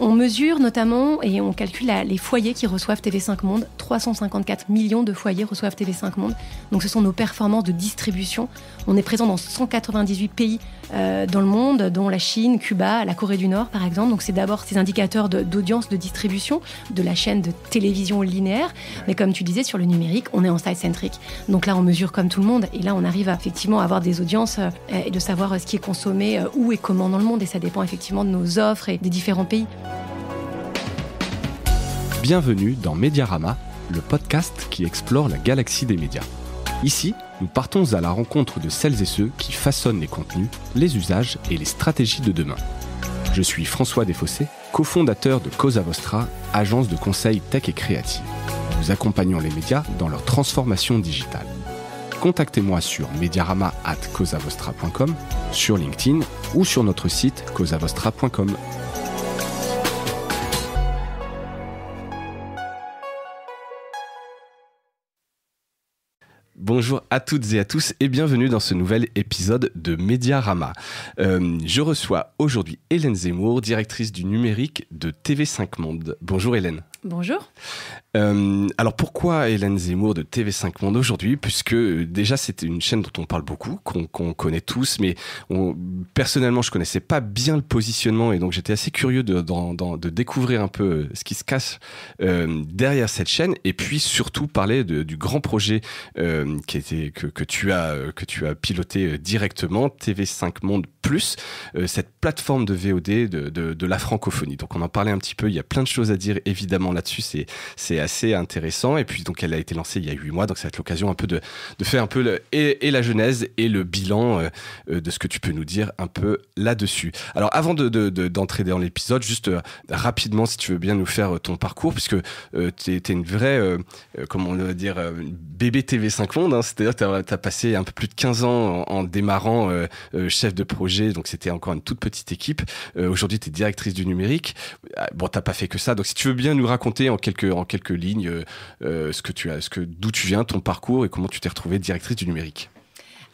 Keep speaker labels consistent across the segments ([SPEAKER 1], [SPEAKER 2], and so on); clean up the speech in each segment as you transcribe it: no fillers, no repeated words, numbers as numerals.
[SPEAKER 1] On mesure notamment et on calcule les foyers qui reçoivent TV5 Monde. 354 millions de foyers reçoivent TV5 Monde. Donc ce sont nos performances de distribution. On est présent dans 198 pays dans le monde, dont la Chine, Cuba, la Corée du Nord par exemple. Donc c'est d'abord ces indicateurs d'audience, de distribution de la chaîne de télévision linéaire. Mais comme tu disais, sur le numérique, on est en site-centric. Donc là, on mesure comme tout le monde. Et là, on arrive effectivement à avoir des audiences et de savoir ce qui est consommé où et comment dans le monde. Et ça dépend effectivement de nos offres et des différents pays.
[SPEAKER 2] Bienvenue dans Mediarama, le podcast qui explore la galaxie des médias. Ici, nous partons à la rencontre de celles et ceux qui façonnent les contenus, les usages et les stratégies de demain. Je suis François Desfossés, cofondateur de Cosa Vostra, agence de conseil tech et créative. Nous accompagnons les médias dans leur transformation digitale. Contactez-moi sur mediarama@cosavostra.com, sur LinkedIn ou sur notre site cosavostra.com. Bonjour à toutes et à tous et bienvenue dans ce nouvel épisode de Mediarama. Je reçois aujourd'hui Hélène Zemmour, directrice du numérique de TV5 Monde. Bonjour Hélène.
[SPEAKER 1] Bonjour.
[SPEAKER 2] Alors pourquoi Hélène Zemmour de TV5 Monde aujourd'hui ? Puisque déjà c'est une chaîne dont on parle beaucoup, qu'on connaît tous, mais personnellement je connaissais pas bien le positionnement et donc j'étais assez curieux de découvrir un peu ce qui se cache derrière cette chaîne et puis surtout parler du grand projet que tu as piloté directement, TV5 Monde Plus, cette plateforme de VOD de la francophonie. Donc on en parlait un petit peu, il y a plein de choses à dire évidemment là-dessus, c'est assez intéressant. Et puis donc elle a été lancée il y a 8 mois, donc ça va être l'occasion un peu de faire un peu la genèse et le bilan de ce que tu peux nous dire un peu là-dessus. Alors avant d'entrer dans l'épisode, juste rapidement si tu veux bien nous faire ton parcours, puisque t'es une vraie, comment on va dire, bébé TV5 Monde, hein, c'est-à-dire que t'as passé un peu plus de 15 ans en démarrant chef de projet, donc c'était encore une toute petite équipe. Aujourd'hui t'es directrice du numérique. Bon, t'as pas fait que ça, donc si tu veux bien nous raconter en quelques lignes d'où tu viens, ton parcours et comment tu t'es retrouvée directrice du numérique.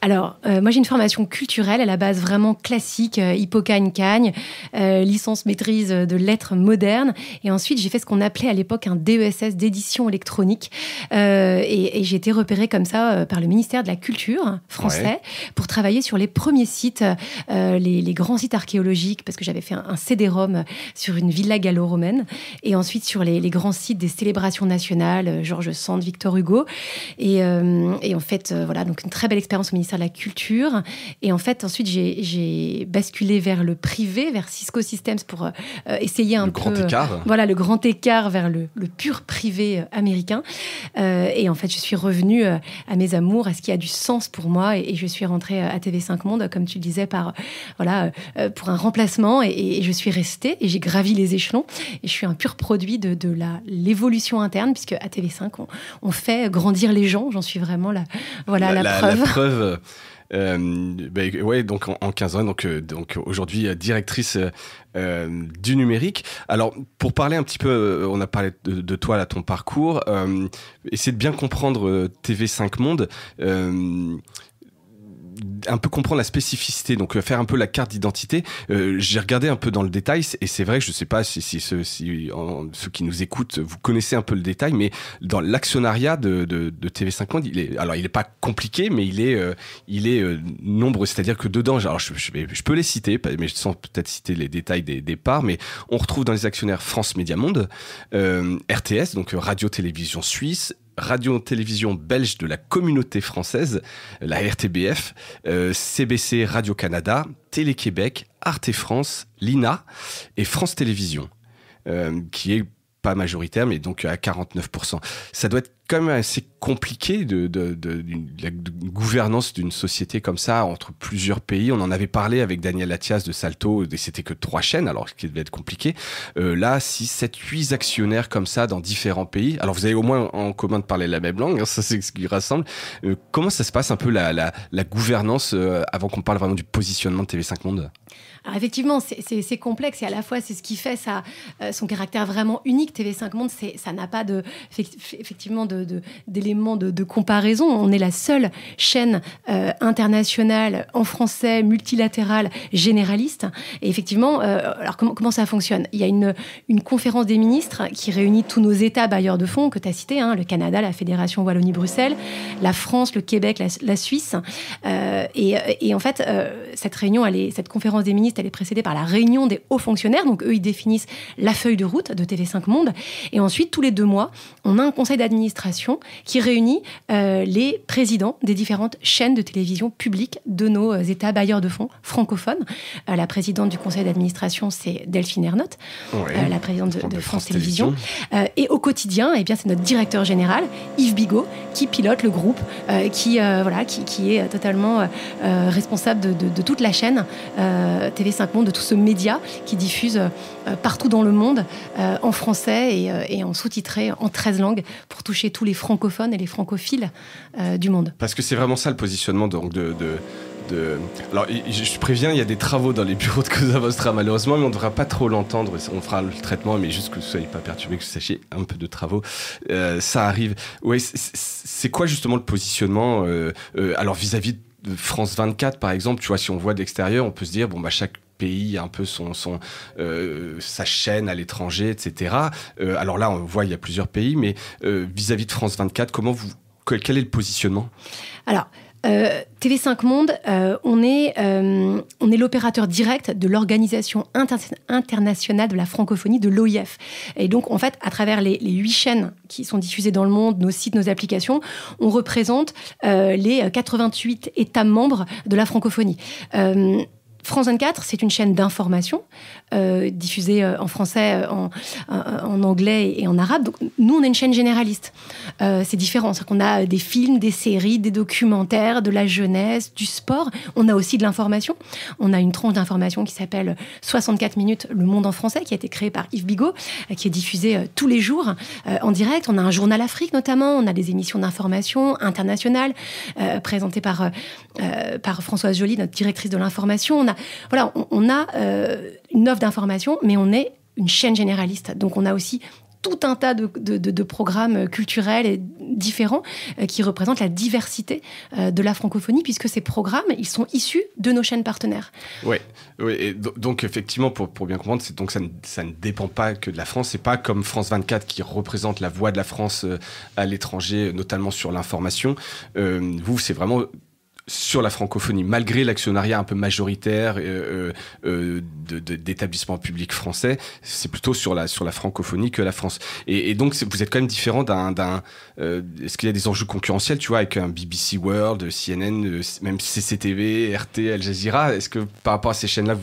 [SPEAKER 1] Alors, moi j'ai une formation culturelle à la base vraiment classique, Hippocagne-Cagne, licence maîtrise de lettres modernes. Et ensuite, j'ai fait ce qu'on appelait à l'époque un DESS d'édition électronique. Et j'ai été repérée comme ça par le ministère de la Culture français pour travailler sur les premiers sites, les grands sites archéologiques, parce que j'avais fait un CD-ROM sur une villa gallo-romaine. Et ensuite sur les grands sites des célébrations nationales, Georges Sand, Victor Hugo. Et en fait, voilà, donc une très belle expérience au ministère de la Culture. Et en fait, ensuite, j'ai basculé vers le privé, vers Cisco Systems pour essayer un peu... Le grand écart. Voilà, le grand écart vers le pur privé américain. Et en fait, je suis revenue à mes amours, à ce qui a du sens pour moi. Et je suis rentrée à TV5 Monde, comme tu le disais, pour un remplacement. Et je suis restée et j'ai gravi les échelons. Et je suis un pur produit de l'évolution interne, puisque à TV5, on fait grandir les gens. J'en suis vraiment la preuve.
[SPEAKER 2] La preuve. Donc en 15 ans, donc aujourd'hui directrice du numérique. Alors pour parler un petit peu, on a parlé de toi là, ton parcours, essayer de bien comprendre TV5 Monde. Un peu comprendre la spécificité, donc faire un peu la carte d'identité. J'ai regardé un peu dans le détail et c'est vrai que je ne sais pas si ceux qui nous écoutent, vous connaissez un peu le détail, mais dans l'actionnariat de TV5 Monde, il est pas compliqué, mais il est nombreux. C'est-à-dire que dedans, alors je peux les citer, mais sans peut-être citer les détails des parts, mais on retrouve dans les actionnaires France Média Monde, RTS, donc Radio-Télévision Suisse, Radio-Télévision belge de la communauté française, la RTBF, CBC Radio-Canada, Télé-Québec, Arte France, l'INA et France Télévisions, qui est pas majoritaire, mais donc à 49%. Ça doit être quand même assez compliqué de la gouvernance d'une société comme ça entre plusieurs pays. On en avait parlé avec Daniel Attias de Salto, et c'était que 3 chaînes, alors ce qui devait être compliqué. Là, 6, 7, 8 actionnaires comme ça dans différents pays. Alors vous avez au moins en commun de parler la même langue, hein, ça c'est ce qui rassemble. Comment ça se passe un peu la gouvernance avant qu'on parle vraiment du positionnement de TV5 Monde ?
[SPEAKER 1] Alors effectivement, c'est complexe et à la fois c'est ce qui fait son caractère vraiment unique. TV5 Monde, ça n'a pas effectivement de d'éléments de comparaison, on est la seule chaîne internationale en français, multilatérale, généraliste. Et effectivement, alors comment ça fonctionne ? Il y a une conférence des ministres qui réunit tous nos États bailleurs de fonds que tu as cités, le Canada, la Fédération Wallonie-Bruxelles, la France, le Québec, la Suisse. Et en fait, cette conférence des ministres, elle est précédée par la réunion des hauts fonctionnaires. Donc, eux, ils définissent la feuille de route de TV5 Monde. Et ensuite, tous les 2 mois, on a un conseil d'administration qui réunit les présidents des différentes chaînes de télévision publiques de nos États bailleurs de fonds francophones. La présidente du conseil d'administration, c'est Delphine Ernotte, la présidente de France Télévisions. Et au quotidien, c'est notre directeur général, Yves Bigot, qui pilote le groupe, qui est totalement responsable de toute la chaîne TV5 Monde, de tout ce média qui diffuse partout dans le monde, en français et en sous-titré en 13 langues, pour toucher tous les francophones et les francophiles du monde.
[SPEAKER 2] Parce que c'est vraiment ça le positionnement donc Alors, je préviens, il y a des travaux dans les bureaux de Cosa Vostra, malheureusement, mais on ne devra pas trop l'entendre. On fera le traitement, mais juste que vous ne soyez pas perturbés, que vous sachiez un peu de travaux. Ça arrive. Ouais, c'est quoi justement le positionnement alors, vis-à-vis de France 24, par exemple, tu vois, si on voit d'extérieur, on peut se dire, chaque pays a un peu sa chaîne à l'étranger, etc. Alors là, on voit, il y a plusieurs pays, mais vis-à-vis de France 24, quel est le positionnement ?
[SPEAKER 1] Alors, TV5 Monde, on est l'opérateur direct de l'Organisation internationale de la francophonie, de l'OIF. Et donc, en fait, à travers les 8 chaînes qui sont diffusées dans le monde, nos sites, nos applications, on représente les 88 États membres de la francophonie. France 24, c'est une chaîne d'information diffusée en français, en anglais et en arabe. Donc, nous, on est une chaîne généraliste. C'est différent. C'est qu'on a des films, des séries, des documentaires, de la jeunesse, du sport. On a aussi de l'information. On a une tranche d'information qui s'appelle 64 minutes, Le Monde en français, qui a été créée par Yves Bigot, qui est diffusée tous les jours en direct. On a un journal Afrique, notamment. On a des émissions d'information internationales présentées par Françoise Joly, notre directrice de l'information. On a une offre d'information, mais on est une chaîne généraliste. Donc, on a aussi tout un tas de programmes culturels différents qui représentent la diversité de la francophonie, puisque ces programmes, ils sont issus de nos chaînes partenaires.
[SPEAKER 2] Oui. Et donc effectivement, pour bien comprendre, donc ça ne dépend pas que de la France. C'est pas comme France 24 qui représente la voix de la France à l'étranger, notamment sur l'information. Vous, c'est vraiment sur la francophonie, malgré l'actionnariat un peu majoritaire d'établissements publics français, c'est plutôt sur la francophonie que la France. Et donc, vous êtes quand même différent est-ce qu'il y a des enjeux concurrentiels, tu vois, avec un BBC World, CNN, même CCTV, RT, Al Jazeera? Est-ce que par rapport à ces chaînes-là,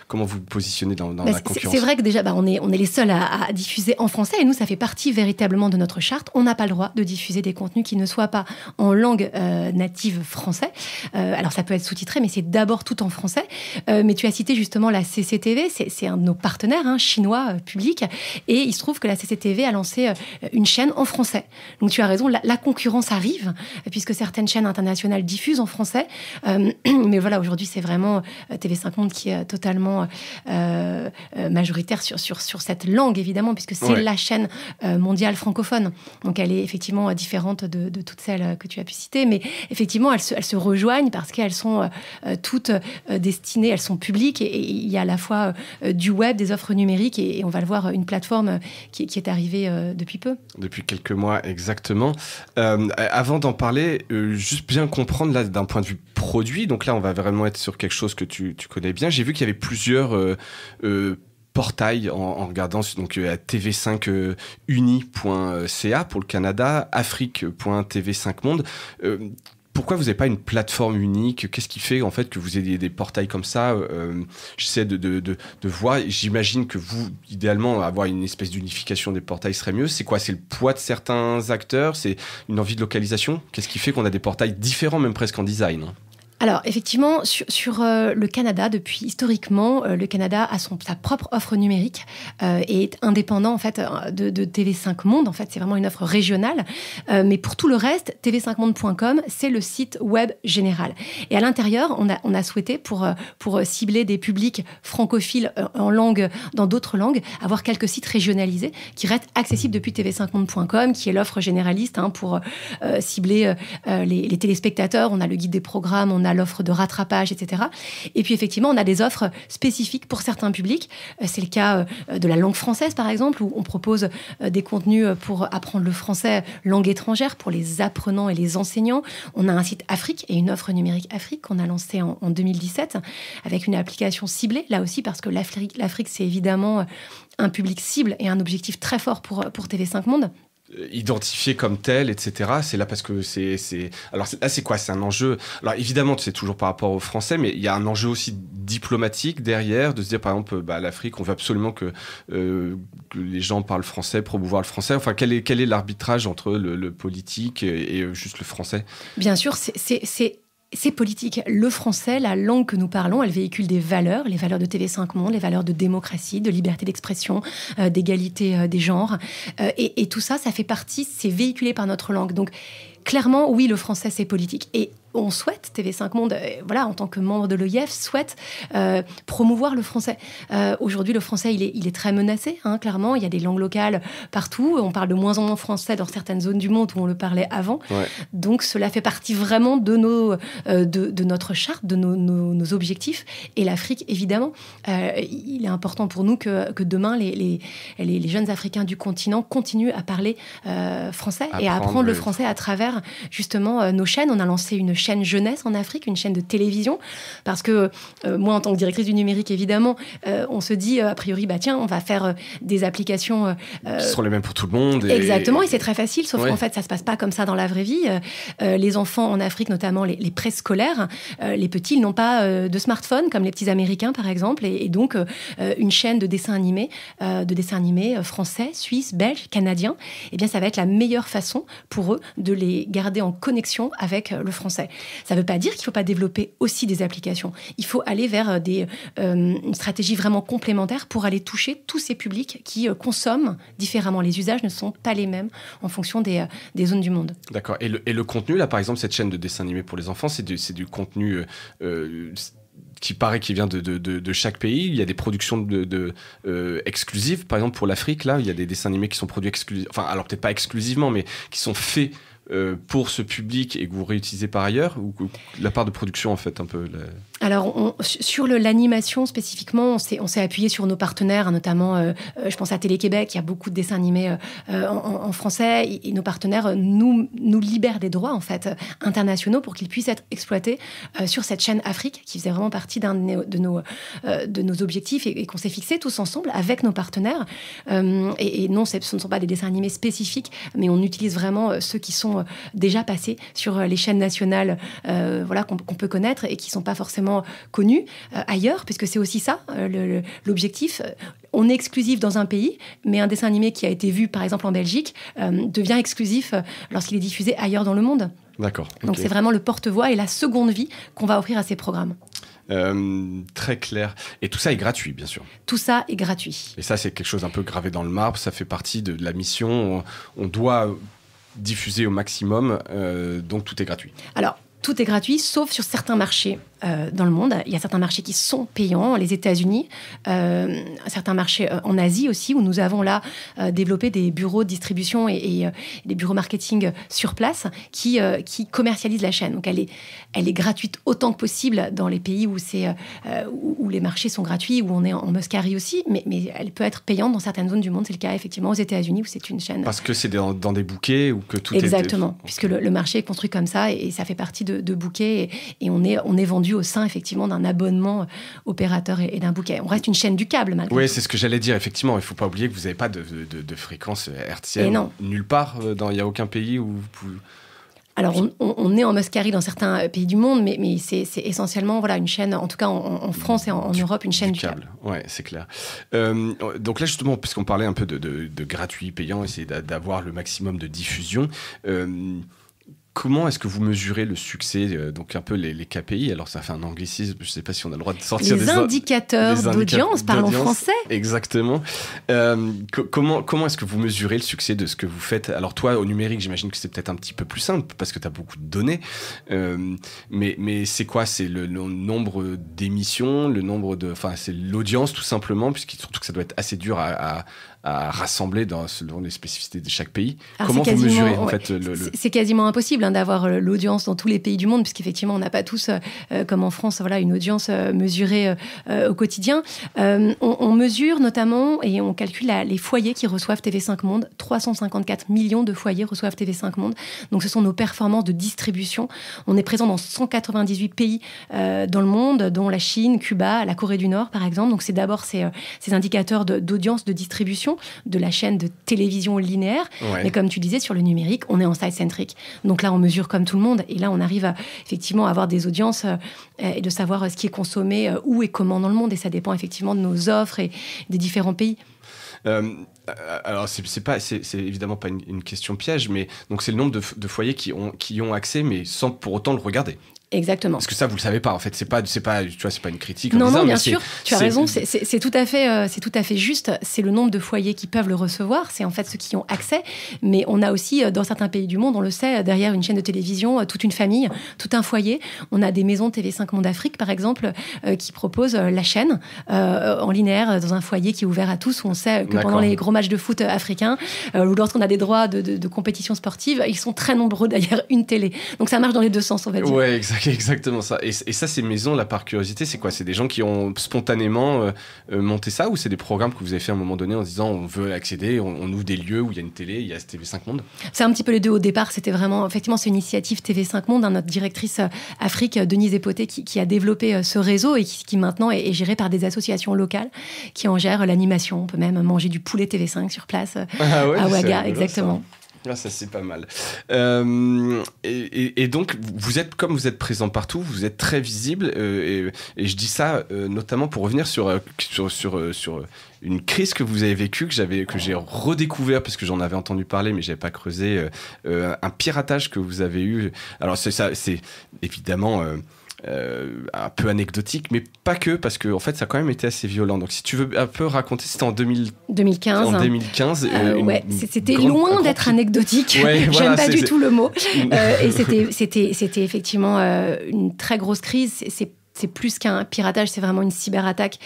[SPEAKER 2] comment vous positionnez dans la concurrence?
[SPEAKER 1] C'est vrai que déjà, on est les seuls à diffuser en français, et nous, ça fait partie véritablement de notre charte. On n'a pas le droit de diffuser des contenus qui ne soient pas en langue native français. Alors, ça peut être sous-titré, mais c'est d'abord tout en français. Mais tu as cité justement la CCTV, c'est un de nos partenaires chinois publics, et il se trouve que la CCTV a lancé une chaîne en français. Donc, tu as raison, la concurrence arrive, puisque certaines chaînes internationales diffusent en français. Mais voilà, aujourd'hui, c'est vraiment TV5 Monde qui est totalement majoritaire sur cette langue, évidemment, puisque c'est la chaîne mondiale francophone. Donc, elle est effectivement différente de toutes celles que tu as pu citer, mais effectivement, elles se rejoignent parce qu'elles sont toutes destinées, elles sont publiques, et il y a à la fois du web, des offres numériques, et on va le voir, une plateforme qui est arrivée depuis peu. Depuis
[SPEAKER 2] quelques mois, exactement. Avant d'en parler, juste bien comprendre là, d'un point de vue produit, donc là, on va vraiment être sur quelque chose que tu connais bien. J'ai vu qu'il y avait plusieurs portail en regardant donc à tv5uni.ca pour le Canada, afrique.tv5 monde. Pourquoi vous n'avez pas une plateforme unique? Qu'est-ce qui fait en fait que vous ayez des portails comme ça? J'essaie de voir. J'imagine que vous, idéalement, avoir une espèce d'unification des portails serait mieux. C'est quoi? C'est le poids de certains acteurs? C'est une envie de localisation? Qu'est-ce qui fait qu'on a des portails différents, même presque en design?
[SPEAKER 1] Alors, effectivement, sur le Canada, depuis historiquement, le Canada a sa propre offre numérique et est indépendant en fait de TV5 Monde. En fait, c'est vraiment une offre régionale. Mais pour tout le reste, tv5monde.com, c'est le site web général. Et à l'intérieur, on a souhaité, pour cibler des publics francophiles en langue, dans d'autres langues, avoir quelques sites régionalisés qui restent accessibles depuis tv5monde.com, qui est l'offre généraliste pour cibler les téléspectateurs. On a le guide des programmes, on a l'offre de rattrapage, etc. Et puis effectivement, on a des offres spécifiques pour certains publics. C'est le cas de la langue française, par exemple, où on propose des contenus pour apprendre le français, langue étrangère, pour les apprenants et les enseignants. On a un site Afrique et une offre numérique Afrique qu'on a lancée en 2017, avec une application ciblée, là aussi, parce que l'Afrique, c'est évidemment un public cible et un objectif très fort pour TV5 Monde.
[SPEAKER 2] Identifié comme tel, etc. C'est là parce que c'est... Alors là, c'est quoi? C'est un enjeu... Alors évidemment, c'est toujours par rapport aux Français, mais il y a un enjeu aussi diplomatique derrière, de se dire, par exemple, l'Afrique, on veut absolument que les gens parlent français, promouvoir le français. Enfin, quel est l'arbitrage entre le politique et juste le français? Bien sûr,
[SPEAKER 1] c'est politique. Le français, la langue que nous parlons, elle véhicule des valeurs, les valeurs de TV5 Monde, les valeurs de démocratie, de liberté d'expression, d'égalité des genres. Et tout ça, ça fait partie, c'est véhiculé par notre langue. Donc, clairement, oui, le français, c'est politique. Et on souhaite, TV5 Monde, en tant que membre de l'OIF, souhaite promouvoir le français. Aujourd'hui, le français, il est très menacé, clairement. Il y a des langues locales partout. On parle de moins en moins français dans certaines zones du monde où on le parlait avant. Ouais. Donc, cela fait partie vraiment de notre charte, de nos objectifs. Et l'Afrique, évidemment, il est important pour nous que demain, les jeunes Africains du continent continuent à parler français et à apprendre le français à travers, justement, nos chaînes. On a lancé une chaîne jeunesse en Afrique, une chaîne de télévision, parce que moi, en tant que directrice du numérique, évidemment, on se dit, a priori, on va faire des applications...
[SPEAKER 2] qui seront les mêmes pour tout le monde.
[SPEAKER 1] Exactement, et c'est très facile, sauf qu'en fait, ça se passe pas comme ça dans la vraie vie. Les enfants en Afrique, notamment les préscolaires, les petits, ils n'ont pas de smartphone, comme les petits Américains, par exemple, et donc une chaîne de dessins animés français, suisses, belges, canadiens, eh bien, ça va être la meilleure façon pour eux de les garder en connexion avec le français. Ça ne veut pas dire qu'il ne faut pas développer aussi des applications. Il faut aller vers une stratégie vraiment complémentaire pour aller toucher tous ces publics qui consomment différemment. Les usages ne sont pas les mêmes en fonction des zones du monde.
[SPEAKER 2] D'accord. Et le contenu, là, par exemple, cette chaîne de dessins animés pour les enfants, c'est du contenu... qui paraît qui vient de chaque pays. Il y a des productions exclusives. Par exemple, pour l'Afrique, là, il y a des dessins animés qui sont produits exclusivement. Enfin, alors peut-être pas exclusivement, mais qui sont faits pour ce public et que vous réutilisez par ailleurs, ou la part de production, en fait, un peu...
[SPEAKER 1] Alors, sur l'animation spécifiquement, on s'est appuyé sur nos partenaires, notamment, je pense à Télé-Québec, il y a beaucoup de dessins animés en français, et nos partenaires nous libèrent des droits, en fait, internationaux pour qu'ils puissent être exploités sur cette chaîne Afrique, qui faisait vraiment partie d'un de nos objectifs et qu'on s'est fixé tous ensemble avec nos partenaires. Et non, ce ne sont pas des dessins animés spécifiques, mais on utilise vraiment ceux qui sont déjà passés sur les chaînes nationales qu'on peut connaître et qui ne sont pas forcément connus ailleurs, puisque c'est aussi ça, l'objectif. On est exclusif dans un pays, mais un dessin animé qui a été vu, par exemple, en Belgique, devient exclusif lorsqu'il est diffusé ailleurs dans le monde.
[SPEAKER 2] D'accord.
[SPEAKER 1] Donc c'est vraiment le porte-voix et la seconde vie qu'on va offrir à ces programmes.
[SPEAKER 2] Très clair. Et tout ça est gratuit, bien sûr.
[SPEAKER 1] Tout ça est gratuit.
[SPEAKER 2] Et ça, c'est quelque chose un peu gravé dans le marbre. Ça fait partie de la mission. On doit diffuser au maximum, donc tout est gratuit.
[SPEAKER 1] Alors, tout est gratuit, sauf sur certains marchés dans le monde. Il y a certains marchés qui sont payants, les États-Unis, certains marchés en Asie aussi, où nous avons là développé des bureaux de distribution et des bureaux marketing sur place qui commercialisent la chaîne. Donc elle est gratuite autant que possible dans les pays où les marchés sont gratuits, où on est en must-carry aussi, mais elle peut être payante dans certaines zones du monde. C'est le cas effectivement aux États-Unis, où c'est une chaîne...
[SPEAKER 2] Parce que c'est dans des bouquets ou que tout
[SPEAKER 1] Exactement, puisque le marché est construit comme ça et ça fait partie de bouquets et on est vendu au sein effectivement d'un abonnement opérateur et d'un bouquet. On reste une chaîne du câble malgré tout.
[SPEAKER 2] Oui, c'est ce que j'allais dire. Effectivement, il ne faut pas oublier que vous n'avez pas de fréquence hertzienne nulle part. Il n'y a aucun pays où vous pouvez...
[SPEAKER 1] Alors, on est en must-carry dans certains pays du monde, mais c'est essentiellement une chaîne, en tout cas en France et en Europe, une chaîne du câble.
[SPEAKER 2] Oui, c'est clair. Donc là, justement, puisqu'on parlait un peu de gratuit, payant, essayer d'avoir le maximum de diffusion... Comment est-ce que vous mesurez le succès, donc un peu les KPI? Alors ça fait un anglicisme, je ne sais pas si on a le droit de sortir
[SPEAKER 1] les indicateurs d'audience, parlons français.
[SPEAKER 2] Exactement. Comment est-ce que vous mesurez le succès de ce que vous faites? Alors toi, au numérique, j'imagine que c'est peut-être un petit peu plus simple parce que tu as beaucoup de données. Mais c'est quoi? C'est le nombre d'émissions, c'est l'audience tout simplement, surtout que ça doit être assez dur à rassembler selon les spécificités de chaque pays. Comment vous mesurez en fait
[SPEAKER 1] C'est quasiment impossible d'avoir l'audience dans tous les pays du monde, puisqu'effectivement on n'a pas tous, comme en France, une audience mesurée au quotidien. On mesure notamment et on calcule les foyers qui reçoivent TV5 Monde. 354 millions de foyers reçoivent TV5 Monde. Donc ce sont nos performances de distribution. On est présent dans 198 pays dans le monde, dont la Chine, Cuba, la Corée du Nord par exemple. Donc c'est d'abord ces indicateurs d'audience, de distribution de la chaîne de télévision linéaire. Ouais. Mais comme tu disais, sur le numérique, on est en site-centric. Donc là, on mesure comme tout le monde. Et là, on arrive effectivement à avoir des audiences et de savoir ce qui est consommé où et comment dans le monde. Et ça dépend effectivement de nos offres et des différents pays.
[SPEAKER 2] Alors, c'est évidemment pas une question piège, mais donc c'est le nombre de foyers qui y ont accès, mais sans pour autant le regarder.
[SPEAKER 1] Exactement.
[SPEAKER 2] Parce que ça, vous le savez pas. En fait, c'est pas, tu vois, c'est pas une critique.
[SPEAKER 1] Non, bien sûr. Tu as raison. C'est tout à fait juste. C'est le nombre de foyers qui peuvent le recevoir. C'est en fait ceux qui ont accès. Mais on a aussi, dans certains pays du monde, on le sait, derrière une chaîne de télévision, toute une famille, tout un foyer. On a des maisons TV5 Monde Afrique, par exemple, qui proposent la chaîne en linéaire dans un foyer qui est ouvert à tous. Où on sait que pendant les gros matchs de foot africains, ou lorsqu'on a des droits de compétition sportive, ils sont très nombreux derrière une télé. Donc ça marche dans les deux sens, on va dire.
[SPEAKER 2] Ouais, exactement ça. Et ça, ces maisons, là, par curiosité, c'est quoi? C'est des gens qui ont spontanément monté ça, ou c'est des programmes que vous avez fait à un moment donné en disant on veut accéder, on ouvre des lieux où il y a une télé, il y a TV5 Monde? C'est
[SPEAKER 1] un petit peu les deux. Au départ, c'était vraiment, effectivement, c'est une initiative TV5 Monde, notre directrice Afrique, Denise Epoté, qui a développé ce réseau et qui maintenant est géré par des associations locales qui en gèrent l'animation. On peut même manger du poulet TV5 sur place à Ouaga, exactement.
[SPEAKER 2] Ah, ça c'est pas mal. Et donc comme vous êtes présent partout, vous êtes très visible et je dis ça notamment pour revenir sur une crise que vous avez vécue, que j'ai redécouvert parce que j'en avais entendu parler mais j'avais pas creusé, un piratage que vous avez eu. Alors c'est évidemment un peu anecdotique, mais pas que, parce que en fait ça a quand même été assez violent. Donc si tu veux un peu raconter, c'était en 2015. En 2015,
[SPEAKER 1] c'était loin d'être anecdotique. Ouais, j'aime pas du tout le mot. Et c'était effectivement une très grosse crise. C'est plus qu'un piratage, c'est vraiment une cyberattaque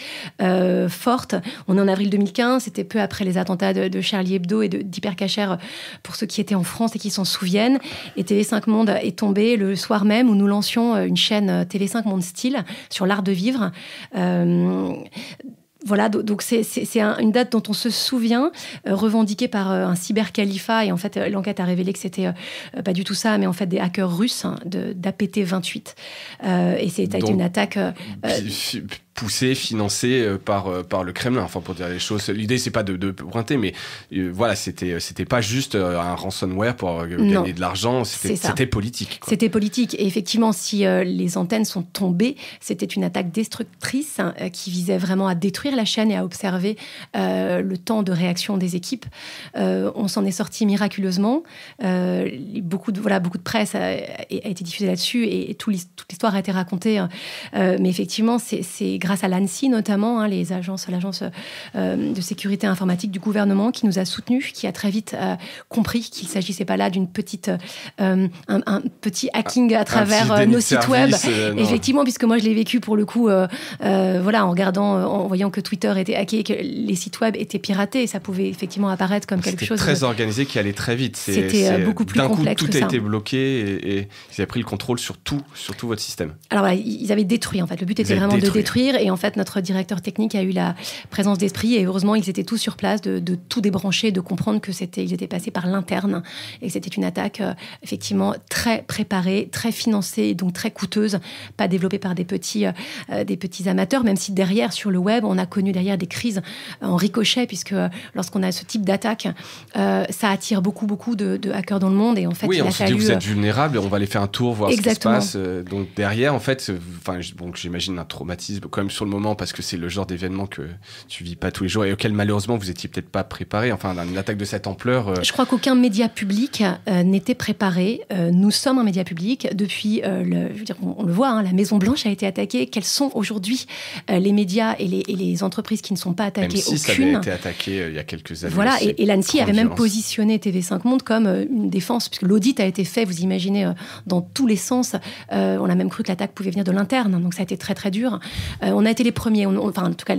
[SPEAKER 1] forte. On est en avril 2015, c'était peu après les attentats de Charlie Hebdo et d'Hypercacher pour ceux qui étaient en France et qui s'en souviennent. Et TV5 Monde est tombé le soir même où nous lancions une chaîne TV5 Monde Style sur l'art de vivre. Voilà, donc c'est une date dont on se souvient, revendiquée par un cybercalifat. Et en fait, l'enquête a révélé que c'était pas du tout ça, mais en fait des hackers russes d'APT28. Et c'était une attaque...
[SPEAKER 2] poussé, financé par le Kremlin, enfin pour dire les choses. L'idée c'est pas de pointer, mais voilà, c'était pas juste un ransomware pour gagner de l'argent, c'était politique. Quoi.
[SPEAKER 1] C'était politique, et effectivement, si les antennes sont tombées, c'était une attaque destructrice qui visait vraiment à détruire la chaîne et à observer le temps de réaction des équipes. On s'en est sorti miraculeusement. Beaucoup de presse a été diffusée là-dessus et toute l'histoire a été racontée. Mais effectivement, c'est grâce à l'ANSSI notamment, l'agence de sécurité informatique du gouvernement qui nous a soutenus, qui a très vite compris qu'il ne s'agissait pas là d'un un petit hacking à travers nos sites web. Effectivement, puisque moi je l'ai vécu pour le coup, en voyant que Twitter était hacké et que les sites web étaient piratés, et ça pouvait effectivement apparaître comme quelque chose...
[SPEAKER 2] C'était très organisé, qui allait très vite.
[SPEAKER 1] C'était beaucoup plus complexe que ça.
[SPEAKER 2] Tout a été bloqué et ils avaient pris le contrôle sur tout votre système.
[SPEAKER 1] Alors voilà, ils avaient détruit en fait. Le but était vraiment de détruire. Et en fait, notre directeur technique a eu la présence d'esprit et heureusement, ils étaient tous sur place de tout débrancher, de comprendre ils étaient passés par l'interne et que c'était une attaque effectivement très préparée, très financée et donc très coûteuse, pas développée par des petits amateurs, même si derrière, sur le web, on a connu derrière des crises en ricochet puisque lorsqu'on a ce type d'attaque, ça attire beaucoup de hackers dans le monde et en fait,
[SPEAKER 2] on se dit vous êtes vulnérable, on va aller faire un tour, voir
[SPEAKER 1] Exactement.
[SPEAKER 2] ce qui se passe. Donc derrière, en fait, j'imagine un traumatisme quand même sur le moment parce que c'est le genre d'événement que tu vis pas tous les jours et auquel malheureusement vous étiez peut-être pas préparé. Enfin, une attaque de cette ampleur.
[SPEAKER 1] Je crois qu'aucun média public n'était préparé. Nous sommes un média public depuis, je veux dire, on le voit, hein, la Maison Blanche a été attaquée. Quels sont aujourd'hui les médias et les entreprises qui ne sont pas attaquées?
[SPEAKER 2] M6
[SPEAKER 1] aucune.
[SPEAKER 2] avait été attaqué il y a quelques années.
[SPEAKER 1] Voilà,
[SPEAKER 2] aussi,
[SPEAKER 1] et l'ANSSI avait même
[SPEAKER 2] violence.
[SPEAKER 1] positionné TV5 Monde comme une défense, puisque l'audit a été fait, vous imaginez, dans tous les sens. On a même cru que l'attaque pouvait venir de l'interne, donc ça a été très très dur. On a été les premiers, enfin en tout cas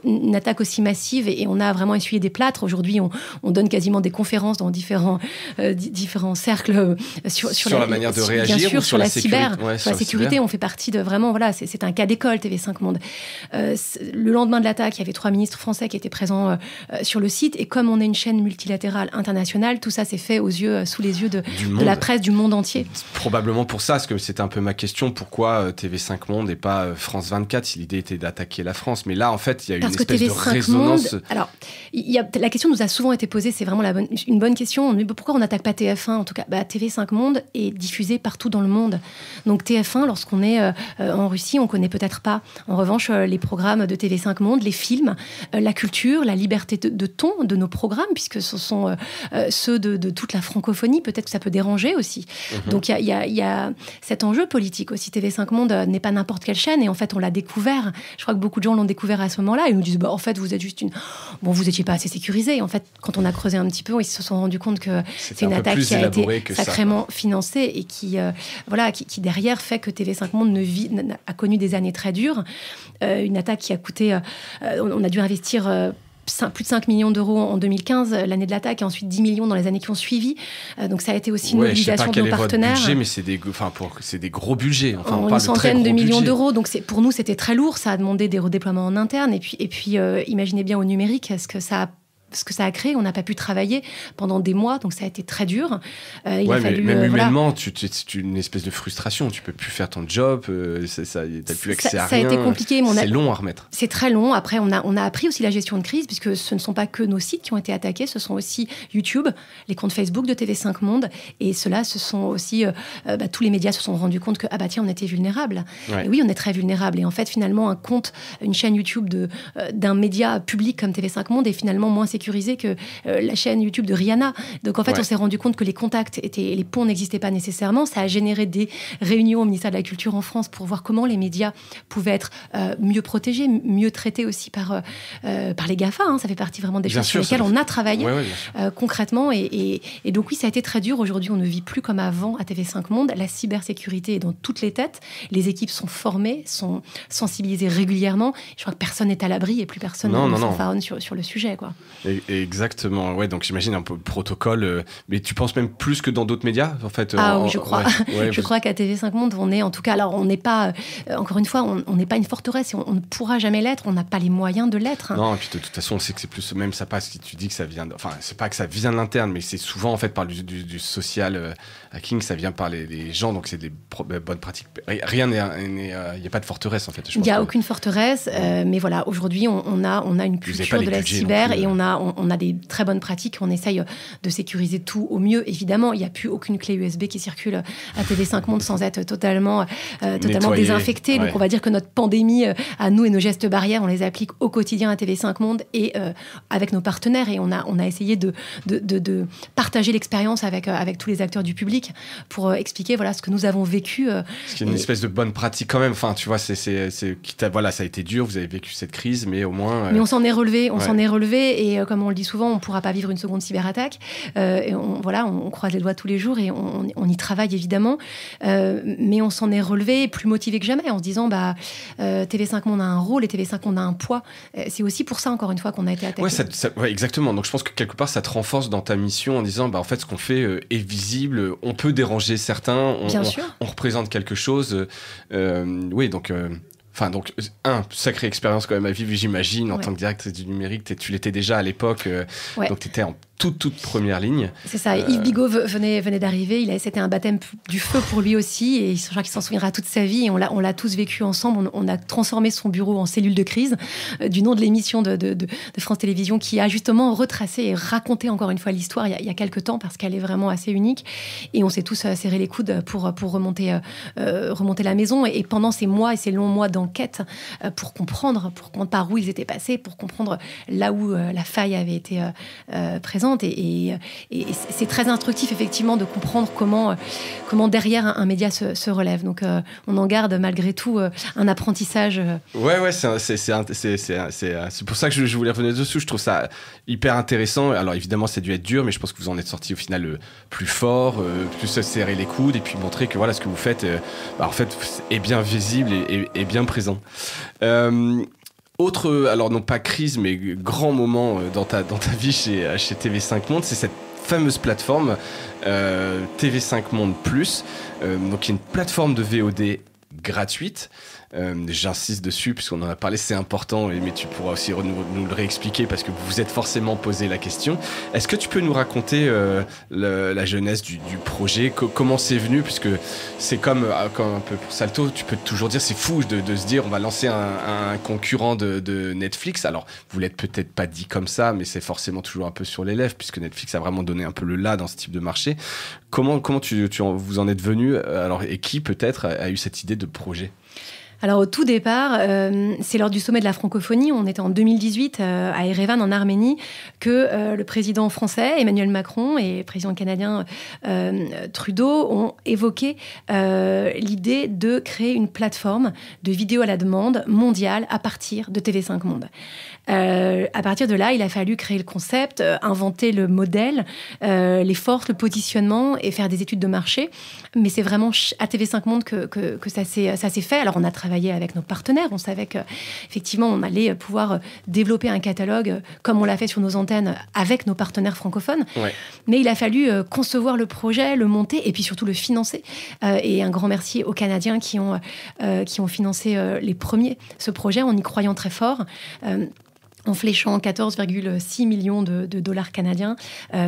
[SPEAKER 1] une attaque aussi massive, et on a vraiment essuyé des plâtres. Aujourd'hui, on donne quasiment des conférences dans différents cercles sur
[SPEAKER 2] la manière de réagir,
[SPEAKER 1] bien sûr,
[SPEAKER 2] ou
[SPEAKER 1] sur la cyber,
[SPEAKER 2] sur
[SPEAKER 1] la sécurité. On fait partie de vraiment, voilà, c'est un cas d'école TV5 Monde. Le lendemain de l'attaque, il y avait 3 ministres français qui étaient présents sur le site, et comme on est une chaîne multilatérale internationale, tout ça s'est fait sous les yeux de la presse du monde entier.
[SPEAKER 2] Probablement pour ça, parce que c'était un peu ma question, pourquoi TV5 Monde et pas France 24, si l'idée était d'attaquer la France. Mais là, en fait, il y a une espèce de résonance.
[SPEAKER 1] Alors, la question nous a souvent été posée, c'est vraiment une bonne question. Pourquoi on n'attaque pas TF1? En tout cas, TV5 Monde est diffusé partout dans le monde. Donc TF1, lorsqu'on est en Russie, on ne connaît peut-être pas. En revanche, les programmes de TV5 Monde, les films, la culture, la liberté de ton de nos programmes, puisque ce sont ceux de toute la francophonie, peut-être que ça peut déranger aussi. Donc il y a cet enjeu politique aussi. TV5 Monde n'est pas n'importe quelle chaîne, et en fait on l'a découvert. Je crois que beaucoup de gens l'ont découvert à ce moment-là. Ils nous disent en fait vous êtes juste vous étiez pas assez sécurisé. Et en fait, quand on a creusé un petit peu, ils se sont rendus compte que c'est une attaque qui a été sacrément financée, et qui derrière fait que TV5 Monde a connu des années très dures. Une attaque qui a coûté, on a dû investir plus de 5 millions d'euros en 2015, l'année de l'attaque, et ensuite 10 millions dans les années qui ont suivi. Donc ça a été aussi une mobilisation de nos partenaires.
[SPEAKER 2] Je sais pas quel est votre budget, mais c'est des gros budgets. Enfin, on
[SPEAKER 1] une
[SPEAKER 2] parle
[SPEAKER 1] centaine de millions
[SPEAKER 2] budget.
[SPEAKER 1] d'euros. Donc pour nous, c'était très lourd. Ça a demandé des redéploiements en interne. Et puis imaginez bien au numérique ce que ça a créé. On n'a pas pu travailler pendant des mois, donc ça a été très dur.
[SPEAKER 2] Il a fallu, même humainement, c'est une espèce de frustration. Tu peux plus faire ton job, t'as plus accès à rien.
[SPEAKER 1] Ça a été compliqué.
[SPEAKER 2] C'est long à remettre.
[SPEAKER 1] C'est très long. Après, on a appris aussi la gestion de crise, puisque ce ne sont pas que nos sites qui ont été attaqués, ce sont aussi YouTube, les comptes Facebook de TV5 Monde, et cela, ce sont aussi tous les médias se sont rendus compte que on était vulnérables.
[SPEAKER 2] Ouais.
[SPEAKER 1] Et oui, on est très vulnérables. Et en fait, finalement, une chaîne YouTube d'un média public comme TV5 Monde est finalement moins sécurisé que la chaîne YouTube de Rihanna. Donc en fait, on s'est rendu compte que les contacts les ponts n'existaient pas nécessairement. Ça a généré des réunions au ministère de la Culture en France pour voir comment les médias pouvaient être mieux protégés, mieux traités aussi par les GAFA. Ça fait partie vraiment des choses sur lesquelles on a travaillé concrètement. Et donc oui, ça a été très dur. Aujourd'hui, on ne vit plus comme avant à TV5 Monde. La cybersécurité est dans toutes les têtes. Les équipes sont formées, sont sensibilisées régulièrement. Je crois que personne n'est à l'abri, et plus personne ne fanfaronne sur le sujet, quoi.
[SPEAKER 2] Exactement, ouais, donc j'imagine un peu le protocole, mais tu penses même plus que dans d'autres médias, en fait.
[SPEAKER 1] Oui, je crois. Je crois qu'à TV5 Monde, on est, en tout cas, alors on n'est pas, encore une fois, on n'est pas une forteresse, et on ne pourra jamais l'être, on n'a pas les moyens de l'être.
[SPEAKER 2] Non, et puis de toute façon, on sait que c'est plus, même ça passe, si tu dis que ça vient, enfin, c'est pas que ça vient de l'interne, mais c'est souvent, en fait, par du social hacking, ça vient par les gens, donc c'est des bonnes pratiques. Rien n'est, il n'y a pas de forteresse, en fait.
[SPEAKER 1] Il n'y a aucune forteresse, mais voilà, aujourd'hui, on a une culture de la cyber, et on a des très bonnes pratiques. On essaye de sécuriser tout au mieux. Évidemment, il n'y a plus aucune clé USB qui circule à TV5 Monde sans être totalement désinfectée. Donc, on va dire que notre pandémie, à nous et nos gestes barrières, on les applique au quotidien à TV5 Monde et avec nos partenaires. Et on a essayé de partager l'expérience avec tous les acteurs du public pour expliquer ce que nous avons vécu.
[SPEAKER 2] Ce qui est une espèce de bonne pratique quand même. Enfin, tu vois, ça a été dur. Vous avez vécu cette crise, mais au moins.
[SPEAKER 1] Mais on s'en est relevé. Et comme on le dit souvent, on ne pourra pas vivre une seconde cyberattaque. Et on croise les doigts tous les jours, et on y travaille évidemment. Mais on s'en est relevé plus motivé que jamais, en se disant TV5 Monde a un rôle, et TV5 Monde a un poids. C'est aussi pour ça, encore une fois, qu'on a été attaqué.
[SPEAKER 2] Ouais, exactement. Donc je pense que quelque part, ça te renforce dans ta mission en disant en fait, ce qu'on fait est visible, on peut déranger certains, on représente quelque chose. Oui, donc. Donc, sacrée expérience quand même à vivre, j'imagine, en tant que directrice du numérique. Tu l'étais déjà à l'époque, donc tu étais toute première ligne.
[SPEAKER 1] C'est ça. Yves Bigot venait d'arriver. C'était un baptême du feu pour lui aussi. Et je crois qu'il s'en souviendra toute sa vie. Et on l'a tous vécu ensemble. On a transformé son bureau en cellule de crise, du nom de l'émission de France Télévisions, qui a justement retracé et raconté encore une fois l'histoire il y a quelques temps, parce qu'elle est vraiment assez unique. Et on s'est tous serré les coudes pour remonter la maison. Et pendant ces mois et ces longs mois d'enquête, pour comprendre par où ils étaient passés, pour comprendre là où la faille avait été présente. Et c'est très instructif, effectivement, de comprendre comment derrière un média se relève. Donc, on en garde malgré tout un apprentissage.
[SPEAKER 2] Ouais, c'est pour ça que je voulais revenir dessus. Je trouve ça hyper intéressant. Alors, évidemment, ça a dû être dur, mais je pense que vous en êtes sorti au final plus fort, plus se serrer les coudes et puis montrer que voilà, ce que vous faites, en fait, est bien visible et bien présent. Autre, alors non pas crise, mais grand moment dans ta vie chez TV5 Monde, c'est cette fameuse plateforme TV5 Monde Plus, donc qui est une plateforme de VOD gratuite. J'insiste dessus puisqu'on en a parlé, c'est important, mais tu pourras aussi nous le réexpliquer parce que vous vous êtes forcément posé la question. Est-ce que tu peux nous raconter la genèse du projet, comment c'est venu, puisque c'est comme un peu pour Salto, tu peux toujours dire c'est fou de se dire on va lancer un concurrent de Netflix. Alors vous l'êtes peut-être pas dit comme ça, mais c'est forcément toujours un peu sur les lèvres puisque Netflix a vraiment donné un peu le là dans ce type de marché. Comment vous en êtes venu, alors, et qui peut-être a eu cette idée de projet?
[SPEAKER 1] Alors au tout départ, c'est lors du sommet de la francophonie, on était en 2018 à Erevan en Arménie, que le président français Emmanuel Macron et le président canadien Trudeau ont évoqué l'idée de créer une plateforme de vidéo à la demande mondiale à partir de TV5 Monde. À partir de là, il a fallu créer le concept, inventer le modèle, les forces, le positionnement et faire des études de marché. Mais c'est vraiment à TV5 Monde que ça s'est fait. Alors on a travaillé avec nos partenaires. On savait qu'effectivement, on allait pouvoir développer un catalogue comme on l'a fait sur nos antennes avec nos partenaires francophones. Ouais. Mais il a fallu concevoir le projet, le monter et puis surtout le financer. Et un grand merci aux Canadiens qui ont financé les premiers ce projet en y croyant très fort. En fléchant 14,6 millions de dollars canadiens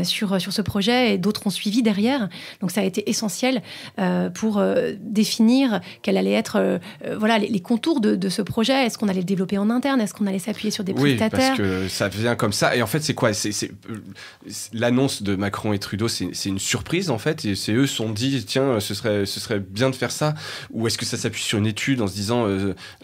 [SPEAKER 1] sur ce projet, et d'autres ont suivi derrière. Donc ça a été essentiel pour définir quels allaient être les contours de ce projet. Est-ce qu'on allait le développer en interne? Est-ce qu'on allait s'appuyer sur des prestataires?
[SPEAKER 2] Oui, parce que ça vient comme ça. Et en fait, c'est quoi? C'est l'annonce de Macron et Trudeau, c'est une surprise, en fait. Et c'est eux se sont dit, tiens, ce serait bien de faire ça. Ou est-ce que ça s'appuie sur une étude en se disant,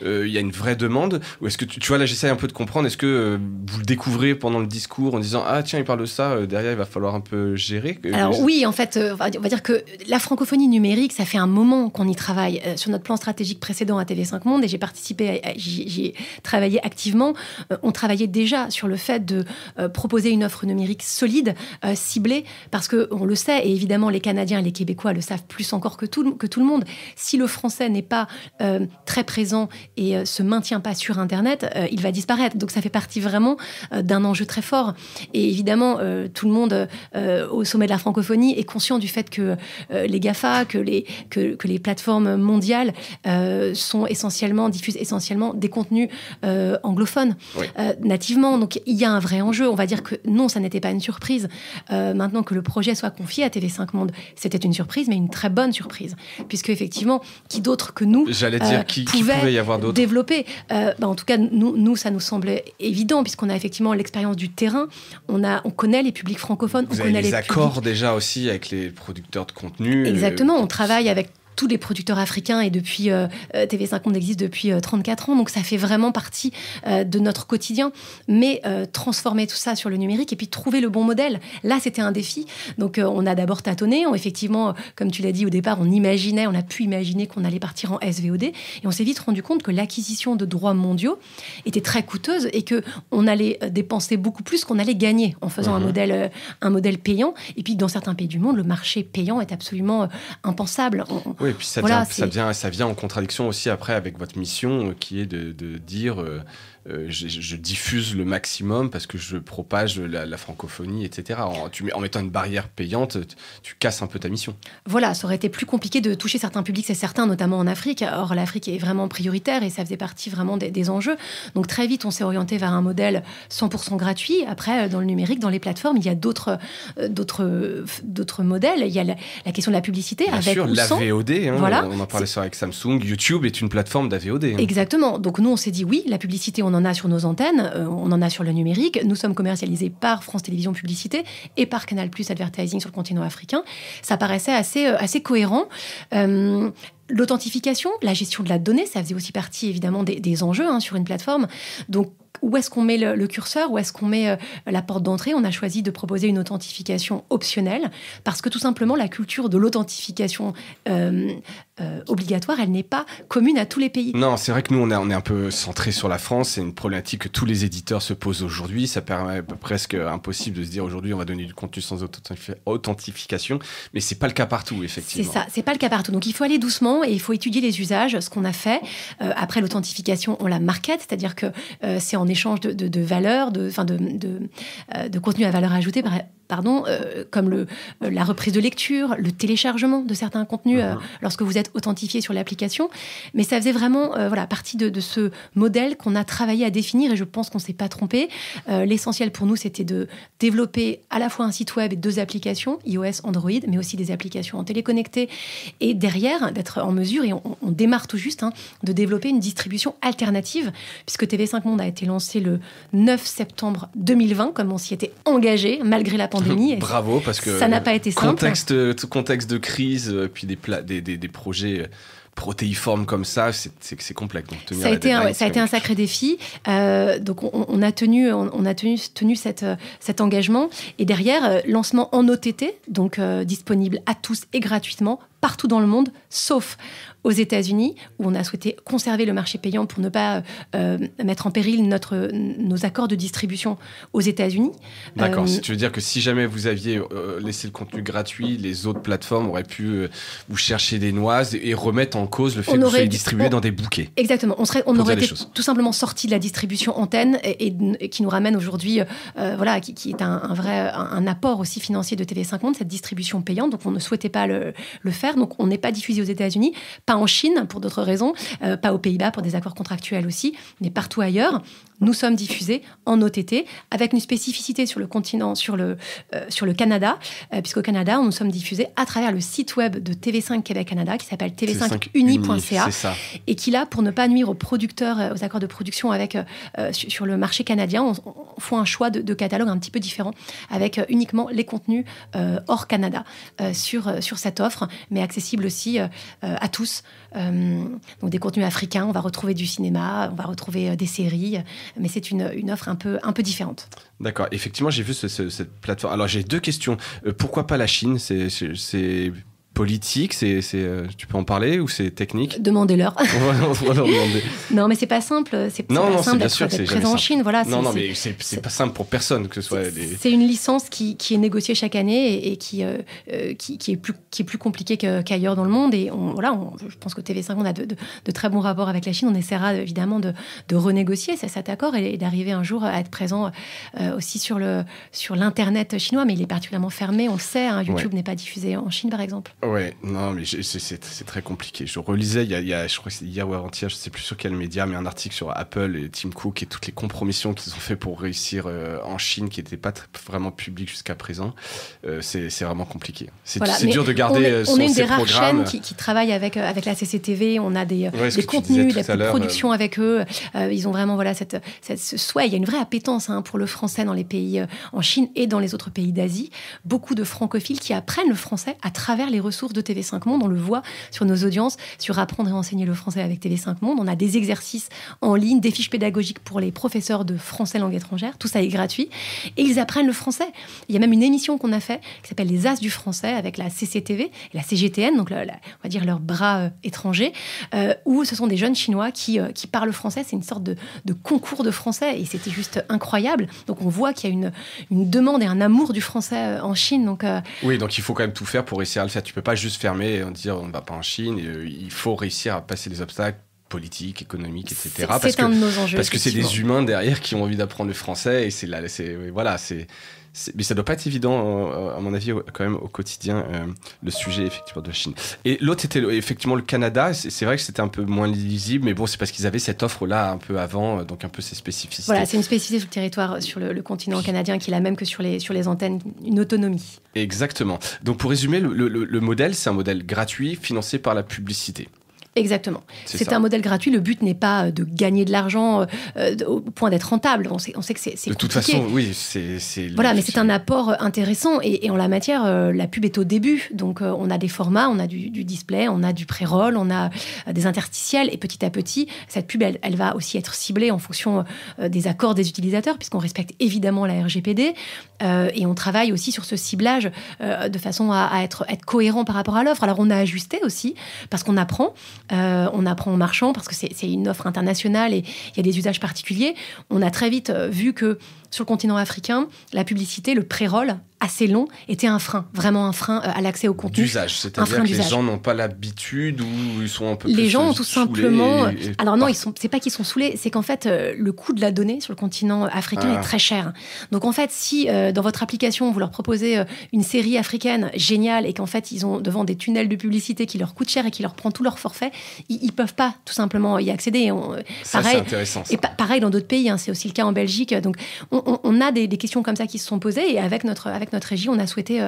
[SPEAKER 2] il y a une vraie demande? Ou est-ce que, tu vois, là, j'essaie un peu de comprendre, est-ce que vous le découvrez pendant le discours en disant ah tiens il parle de ça, derrière il va falloir un peu gérer?
[SPEAKER 1] Alors oui, en fait on va dire que la francophonie numérique, ça fait un moment qu'on y travaille sur notre plan stratégique précédent à TV5 Monde, et j'ai participé, j'y travaillé activement. On travaillait déjà sur le fait de proposer une offre numérique solide, ciblée, parce que on le sait, et évidemment les Canadiens et les Québécois le savent plus encore que tout le monde, si le français n'est pas très présent et se maintient pas sur Internet, il va disparaître. Donc ça fait partie vraiment d'un enjeu très fort. Et évidemment, tout le monde au sommet de la francophonie est conscient du fait que les GAFA, que les plateformes mondiales diffusent essentiellement des contenus anglophones, oui. Nativement. Donc il y a un vrai enjeu. On va dire que non, ça n'était pas une surprise. Maintenant que le projet soit confié à TV5 Monde, c'était une surprise, mais une très bonne surprise. Puisque effectivement, qui d'autre que nous
[SPEAKER 2] qui pouvait y avoir d'autres
[SPEAKER 1] développer. En tout cas, nous, ça nous semblait évident, puisqu'on a effectivement l'expérience du terrain, on connaît les publics francophones,
[SPEAKER 2] on connaît les accords déjà aussi avec les producteurs de contenu.
[SPEAKER 1] Exactement, on travaille avec tous les producteurs africains, et depuis TV5 Monde existe depuis 34 ans, donc ça fait vraiment partie de notre quotidien. Mais transformer tout ça sur le numérique et puis trouver le bon modèle, là c'était un défi. Donc on a d'abord tâtonné, effectivement, comme tu l'as dit au départ, on a pu imaginer qu'on allait partir en SVOD, et on s'est vite rendu compte que l'acquisition de droits mondiaux était très coûteuse et qu'on allait dépenser beaucoup plus qu'on allait gagner en faisant un modèle payant. Et puis dans certains pays du monde, le marché payant est absolument impensable.
[SPEAKER 2] Oui, et puis ça vient en contradiction aussi après avec votre mission qui est de dire je diffuse le maximum parce que je propage la francophonie, etc. En mettant une barrière payante, tu casses un peu ta mission.
[SPEAKER 1] Voilà, ça aurait été plus compliqué de toucher certains publics, c'est certain, notamment en Afrique. Or, l'Afrique est vraiment prioritaire et ça faisait partie vraiment des enjeux. Donc très vite, on s'est orienté vers un modèle 100% gratuit. Après, dans le numérique, dans les plateformes, il y a d'autres modèles. Il y a la question de la publicité.
[SPEAKER 2] Bien
[SPEAKER 1] avec
[SPEAKER 2] sûr,
[SPEAKER 1] ou
[SPEAKER 2] la
[SPEAKER 1] sans.
[SPEAKER 2] VOD,
[SPEAKER 1] Voilà.
[SPEAKER 2] On en parlait ça avec Samsung. YouTube est une plateforme d'AVOD.
[SPEAKER 1] Exactement. Donc nous, on s'est dit oui, la publicité, on en a sur nos antennes, on en a sur le numérique. Nous sommes commercialisés par France Télévisions Publicité et par Canal+ Advertising sur le continent africain. Ça paraissait assez cohérent. L'authentification, la gestion de la donnée, ça faisait aussi partie évidemment des enjeux sur une plateforme. Donc, où est-ce qu'on met le curseur, où est-ce qu'on met la porte d'entrée? On a choisi de proposer une authentification optionnelle parce que tout simplement, la culture de l'authentification obligatoire, elle n'est pas commune à tous les pays.
[SPEAKER 2] Non, c'est vrai que nous, on est un peu centré sur la France. C'est une problématique que tous les éditeurs se posent aujourd'hui. Ça permet presque impossible de se dire aujourd'hui, on va donner du contenu sans authentification. Mais c'est pas le cas partout, effectivement.
[SPEAKER 1] C'est ça, c'est pas le cas partout. Donc, il faut aller doucement et il faut étudier les usages, ce qu'on a fait. Après l'authentification, on la market, c'est-à-dire que c'est en échange de valeurs, de contenu à valeur ajoutée, comme la reprise de lecture, le téléchargement de certains contenus lorsque vous êtes authentifié sur l'application. Mais ça faisait vraiment partie de ce modèle qu'on a travaillé à définir et je pense qu'on ne s'est pas trompé. L'essentiel pour nous, c'était de développer à la fois un site web et 2 applications, iOS, Android, mais aussi des applications en téléconnecté et derrière, d'être en mesure, et on démarre tout juste, de développer une distribution alternative, puisque TV5 Monde a été lancé le 9 septembre 2020, comme on s'y était engagé, malgré la pandémie.
[SPEAKER 2] Bravo, parce que
[SPEAKER 1] ça n'a pas été simple.
[SPEAKER 2] Contexte de crise, puis des projets protéiformes comme ça, c'est complexe. Donc,
[SPEAKER 1] ça a été un sacré défi. Donc on a tenu cet engagement. Et derrière, lancement en OTT, donc disponible à tous et gratuitement, partout dans le monde, sauf aux États-Unis, où on a souhaité conserver le marché payant pour ne pas mettre en péril nos accords de distribution aux États-Unis.
[SPEAKER 2] D'accord. Tu veux dire que si jamais vous aviez laissé le contenu gratuit, les autres plateformes auraient pu vous chercher des noises et remettre en cause le fait que vous soyez distribué dans des bouquets.
[SPEAKER 1] Exactement. On aurait été tout simplement sorti de la distribution antenne et qui nous ramène aujourd'hui, qui est un apport aussi financier de TV5 Monde, cette distribution payante. Donc on ne souhaitait pas le faire. Donc on n'est pas diffusé aux États-Unis, pas en Chine pour d'autres raisons, pas aux Pays-Bas pour des accords contractuels aussi, mais partout ailleurs. Nous sommes diffusés en OTT avec une spécificité sur le continent, sur le Canada, puisqu'au Canada, nous sommes diffusés à travers le site web de TV5 Québec Canada qui s'appelle tv5uni.ca et qui, là, pour ne pas nuire aux producteurs, aux accords de production sur le marché canadien, on fait un choix de catalogue un petit peu différent avec uniquement les contenus hors Canada sur cette offre, mais accessible aussi à tous. Donc des contenus africains, on va retrouver du cinéma, on va retrouver des séries, mais c'est une offre un peu différente.
[SPEAKER 2] D'accord, effectivement, j'ai vu cette plateforme. Alors j'ai 2 questions. Pourquoi pas la Chine? C'est politique, tu peux en parler ou c'est technique?
[SPEAKER 1] Demandez-leur.
[SPEAKER 2] On va leur demander.
[SPEAKER 1] Non, mais c'est pas simple. C'est pas simple d'être présent en Chine. Voilà,
[SPEAKER 2] mais c'est pas simple pour personne que ce soit.
[SPEAKER 1] C'est une licence qui est négociée chaque année et qui est plus compliquée qu'ailleurs dans le monde. Et je pense que TV5 on a de très bons rapports avec la Chine. On essaiera évidemment de renégocier cet accord et d'arriver un jour à être présent aussi sur l'internet chinois. Mais il est particulièrement fermé. On le sait. YouTube n'est pas diffusé en Chine, par exemple.
[SPEAKER 2] Ouais, non, mais c'est très compliqué. Je relisais, je crois que c'est hier ou avant-hier, je sais plus sur quel média, mais un article sur Apple et Tim Cook et toutes les compromissions qu'ils ont fait pour réussir en Chine, qui n'étaient pas vraiment publiques jusqu'à présent. C'est vraiment compliqué. C'est dur de garder
[SPEAKER 1] on est une des rares
[SPEAKER 2] programme.
[SPEAKER 1] chaînes qui travaille avec la CCTV. On a des contenus, des productions avec eux. Ils ont vraiment ce souhait. Il y a une vraie appétence pour le français dans les pays en Chine et dans les autres pays d'Asie. Beaucoup de francophiles qui apprennent le français à travers les ressources de TV5 Monde. On le voit sur nos audiences, sur apprendre et enseigner le français avec TV5 Monde. On a des exercices en ligne, des fiches pédagogiques pour les professeurs de français langue étrangère. Tout ça est gratuit. Et ils apprennent le français. Il y a même une émission qu'on a fait qui s'appelle Les As du français avec la CCTV et la CGTN, donc on va dire leur bras étranger, où ce sont des jeunes Chinois qui parlent français. C'est une sorte de concours de français et c'était juste incroyable. Donc on voit qu'il y a une demande et un amour du français en Chine. Donc,
[SPEAKER 2] oui, donc il faut quand même tout faire pour réussir à le faire. Tu peut pas juste fermer et dire on ne va pas en Chine. Il faut réussir à passer les obstacles politiques, économiques, etc.
[SPEAKER 1] C'est un de nos enjeux.
[SPEAKER 2] Parce que c'est des humains derrière qui ont envie d'apprendre le français et mais ça doit pas être évident, à mon avis, quand même, au quotidien, le sujet, effectivement, de la Chine. Et l'autre, c'était effectivement le Canada. C'est vrai que c'était un peu moins lisible, mais bon, c'est parce qu'ils avaient cette offre-là un peu avant, donc un peu ces spécificités.
[SPEAKER 1] Voilà, c'est une spécificité sur le territoire, sur le continent canadien, qui est la même que sur les antennes, une autonomie.
[SPEAKER 2] Exactement. Donc, pour résumer, le modèle, c'est un modèle gratuit, financé par la publicité.
[SPEAKER 1] Exactement. C'est un modèle gratuit. Le but n'est pas de gagner de l'argent au point d'être rentable. On sait que c'est compliqué.
[SPEAKER 2] De toute façon, oui,
[SPEAKER 1] voilà, mais c'est un apport intéressant. Et en la matière, la pub est au début. Donc, on a des formats, on a du display, on a du pré-roll, on a des interstitiels. Et petit à petit, cette pub, elle va aussi être ciblée en fonction des accords des utilisateurs, puisqu'on respecte évidemment la RGPD. Et on travaille aussi sur ce ciblage de façon à être cohérent par rapport à l'offre. Alors, on a ajusté aussi, parce qu'on apprend. On apprend en marchant parce que c'est une offre internationale et il y a des usages particuliers. On a très vite vu que sur le continent africain, la publicité, le pré-roll assez long, était un frein, vraiment un frein à l'accès au contenu.
[SPEAKER 2] D'usage, c'est-à-dire que les gens n'ont pas l'habitude ou ils sont un peu plus
[SPEAKER 1] les gens ont tout simplement... Alors non,
[SPEAKER 2] partent.
[SPEAKER 1] c'est pas qu'ils sont saoulés, c'est qu'en fait, le coût de la donnée sur le continent africain est très cher. Donc en fait, si dans votre application, vous leur proposez une série africaine géniale et qu'en fait, ils ont devant des tunnels de publicité qui leur coûtent cher et qui leur prend tout leur forfait, ils peuvent pas tout simplement y accéder.
[SPEAKER 2] Ça, c'est intéressant. Ça.
[SPEAKER 1] Et pareil dans d'autres pays, c'est aussi le cas en Belgique. Donc on a des questions comme ça qui se sont posées et avec notre régie, on a souhaité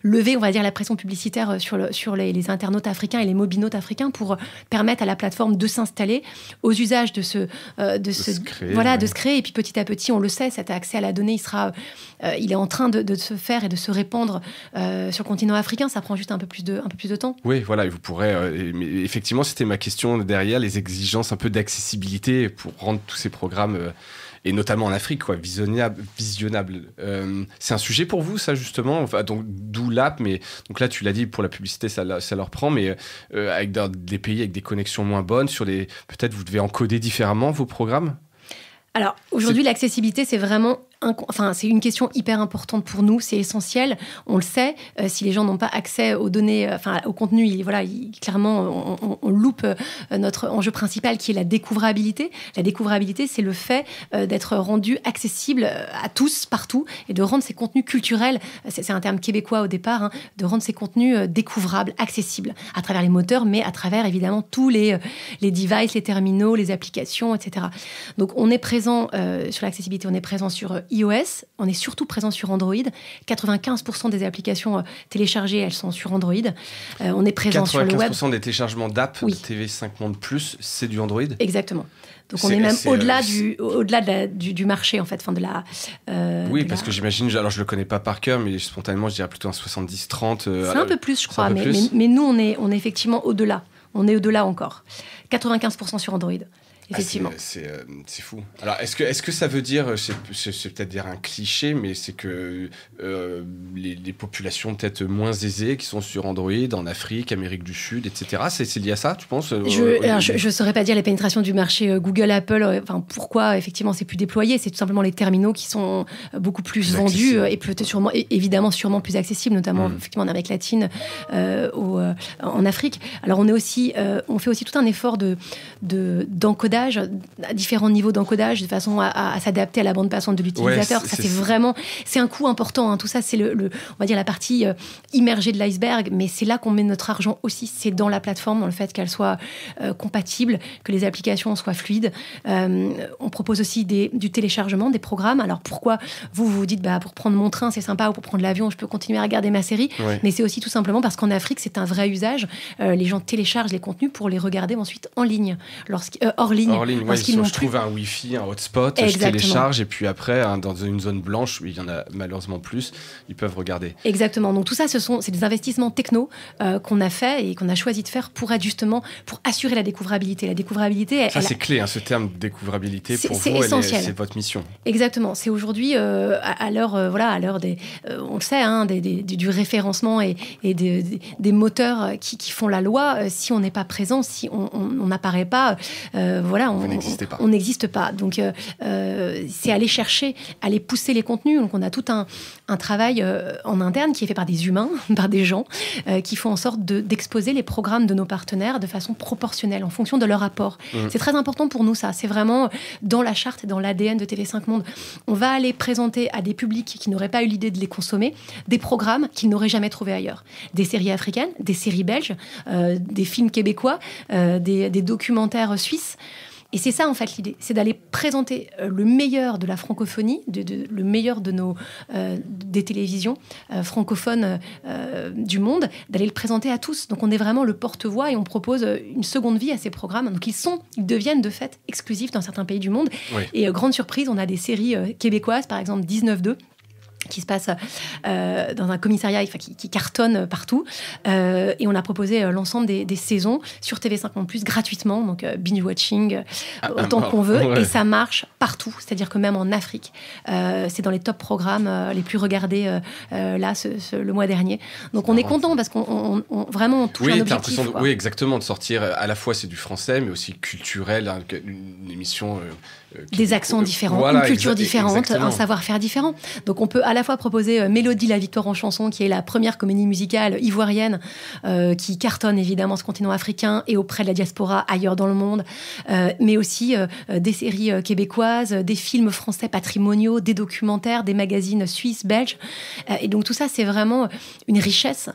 [SPEAKER 1] lever, on va dire, la pression publicitaire sur les internautes africains et les mobinautes africains pour permettre à la plateforme de s'installer aux usages de se créer. Et puis petit à petit, on le sait, cet accès à la donnée, il est en train de se faire et de se répandre sur le continent africain. Ça prend juste un peu plus de temps.
[SPEAKER 2] Oui, voilà, et vous pourrez... mais effectivement, c'était ma question derrière, les exigences un peu d'accessibilité pour rendre tous ces programmes... et notamment en Afrique, visionnable. C'est un sujet pour vous, ça, justement, donc, d'où l'app, mais donc là, tu l'as dit, pour la publicité, ça leur prend, mais avec des pays avec des connexions moins bonnes, peut-être vous devez encoder différemment vos programmes ?
[SPEAKER 1] Alors, aujourd'hui, l'accessibilité, c'est vraiment... c'est une question hyper importante pour nous, c'est essentiel, on le sait. Si les gens n'ont pas accès aux données, au contenu, clairement, on loupe notre enjeu principal qui est la découvrabilité. La découvrabilité, c'est le fait d'être rendu accessible à tous, partout, et de rendre ces contenus culturels, c'est un terme québécois au départ, de rendre ces contenus découvrables, accessibles, à travers les moteurs, mais à travers, évidemment, tous les devices, les terminaux, les applications, etc. Donc, on est présent sur l'accessibilité, on est présent sur iOS, on est surtout présent sur Android. 95% des applications téléchargées, elles sont sur Android. On est présent sur le web.
[SPEAKER 2] 95% des téléchargements d'app de TV5 Monde+, c'est du Android ?
[SPEAKER 1] Exactement. Donc on est même au-delà du marché, en fait.
[SPEAKER 2] Parce que j'imagine, alors je le connais pas par cœur, mais spontanément, je dirais plutôt un 70-30.
[SPEAKER 1] C'est un peu plus, je crois, mais nous, on est effectivement au-delà. On est au-delà encore. 95% sur Android. Effectivement.
[SPEAKER 2] C'est fou. Alors, est-ce que ça veut dire, c'est peut-être dire un cliché, mais c'est que les populations peut-être moins aisées qui sont sur Android, en Afrique, Amérique du Sud, etc., c'est lié à ça, tu penses ?
[SPEAKER 1] Je ne saurais pas dire les pénétrations du marché Google, Apple, pourquoi effectivement c'est plus déployé. C'est tout simplement les terminaux qui sont beaucoup plus vendus et peut-être sûrement plus accessibles, notamment effectivement en Amérique latine, en Afrique. Alors on fait aussi tout un effort d'encodage, à différents niveaux d'encodage, de façon à s'adapter à la bande passante de l'utilisateur. C'est un coût important. Tout ça, c'est on va dire la partie immergée de l'iceberg, mais c'est là qu'on met notre argent aussi. C'est dans la plateforme, dans le fait qu'elle soit compatible, que les applications soient fluides. On propose aussi du téléchargement, des programmes. Alors pourquoi vous dites, pour prendre mon train, c'est sympa, ou pour prendre l'avion, je peux continuer à regarder ma série. Mais c'est aussi tout simplement parce qu'en Afrique, c'est un vrai usage. Les gens téléchargent les contenus pour les regarder ensuite en ligne, hors ligne.
[SPEAKER 2] Je trouve un Wi-Fi, un hotspot, je télécharge et puis après, dans une zone blanche où il y en a malheureusement plus, ils peuvent regarder.
[SPEAKER 1] Exactement. Donc tout ça, c'est des investissements techno qu'on a fait et qu'on a choisi de faire pour assurer la découvrabilité. La découvrabilité,
[SPEAKER 2] c'est clé, ce terme découvrabilité pour vous,
[SPEAKER 1] essentiel.
[SPEAKER 2] C'est votre mission.
[SPEAKER 1] Exactement. C'est aujourd'hui à l'heure des, on le sait, du référencement et des moteurs qui font la loi. Si on n'est pas présent, si on n'apparaît pas, voilà,
[SPEAKER 2] Vous n'existez pas.
[SPEAKER 1] On n'existe pas. Donc, c'est aller chercher, aller pousser les contenus. Donc, on a tout un travail en interne qui est fait par des humains, par des gens, qui font en sorte d'exposer les programmes de nos partenaires de façon proportionnelle, en fonction de leur apport. C'est très important pour nous, ça. C'est vraiment dans la charte et dans l'ADN de TV5 Monde. On va aller présenter à des publics qui n'auraient pas eu l'idée de les consommer des programmes qu'ils n'auraient jamais trouvés ailleurs. Des séries africaines, des séries belges, des films québécois, des documentaires suisses. Et c'est ça, en fait, l'idée. C'est d'aller présenter le meilleur de la francophonie, le meilleur des télévisions francophones du monde, d'aller le présenter à tous. Donc, on est vraiment le porte-voix et on propose une seconde vie à ces programmes. Donc, ils deviennent, de fait, exclusifs dans certains pays du monde. Oui. Et grande surprise, on a des séries québécoises, par exemple 19-2, qui se passe dans un commissariat qui cartonne partout. Et on a proposé l'ensemble des saisons sur TV5 Monde Plus gratuitement, donc binge-watching autant qu'on veut. Ouais. Et ça marche partout, c'est-à-dire que même en Afrique. C'est dans les top programmes les plus regardés le mois dernier. Donc on est content parce qu'on vraiment on touche un objectif.
[SPEAKER 2] Oui, exactement, de sortir à la fois c'est du français, mais aussi culturel, une émission...
[SPEAKER 1] des accents différents, voilà, une culture différente, exactement. Un savoir-faire différent. Donc on peut à la fois proposer Mélodie, la victoire en chanson, qui est la première comédie musicale ivoirienne qui cartonne évidemment ce continent africain et auprès de la diaspora ailleurs dans le monde, mais aussi des séries québécoises, des films français patrimoniaux, des documentaires, des magazines suisses, belges. Et donc tout ça, c'est vraiment une richesse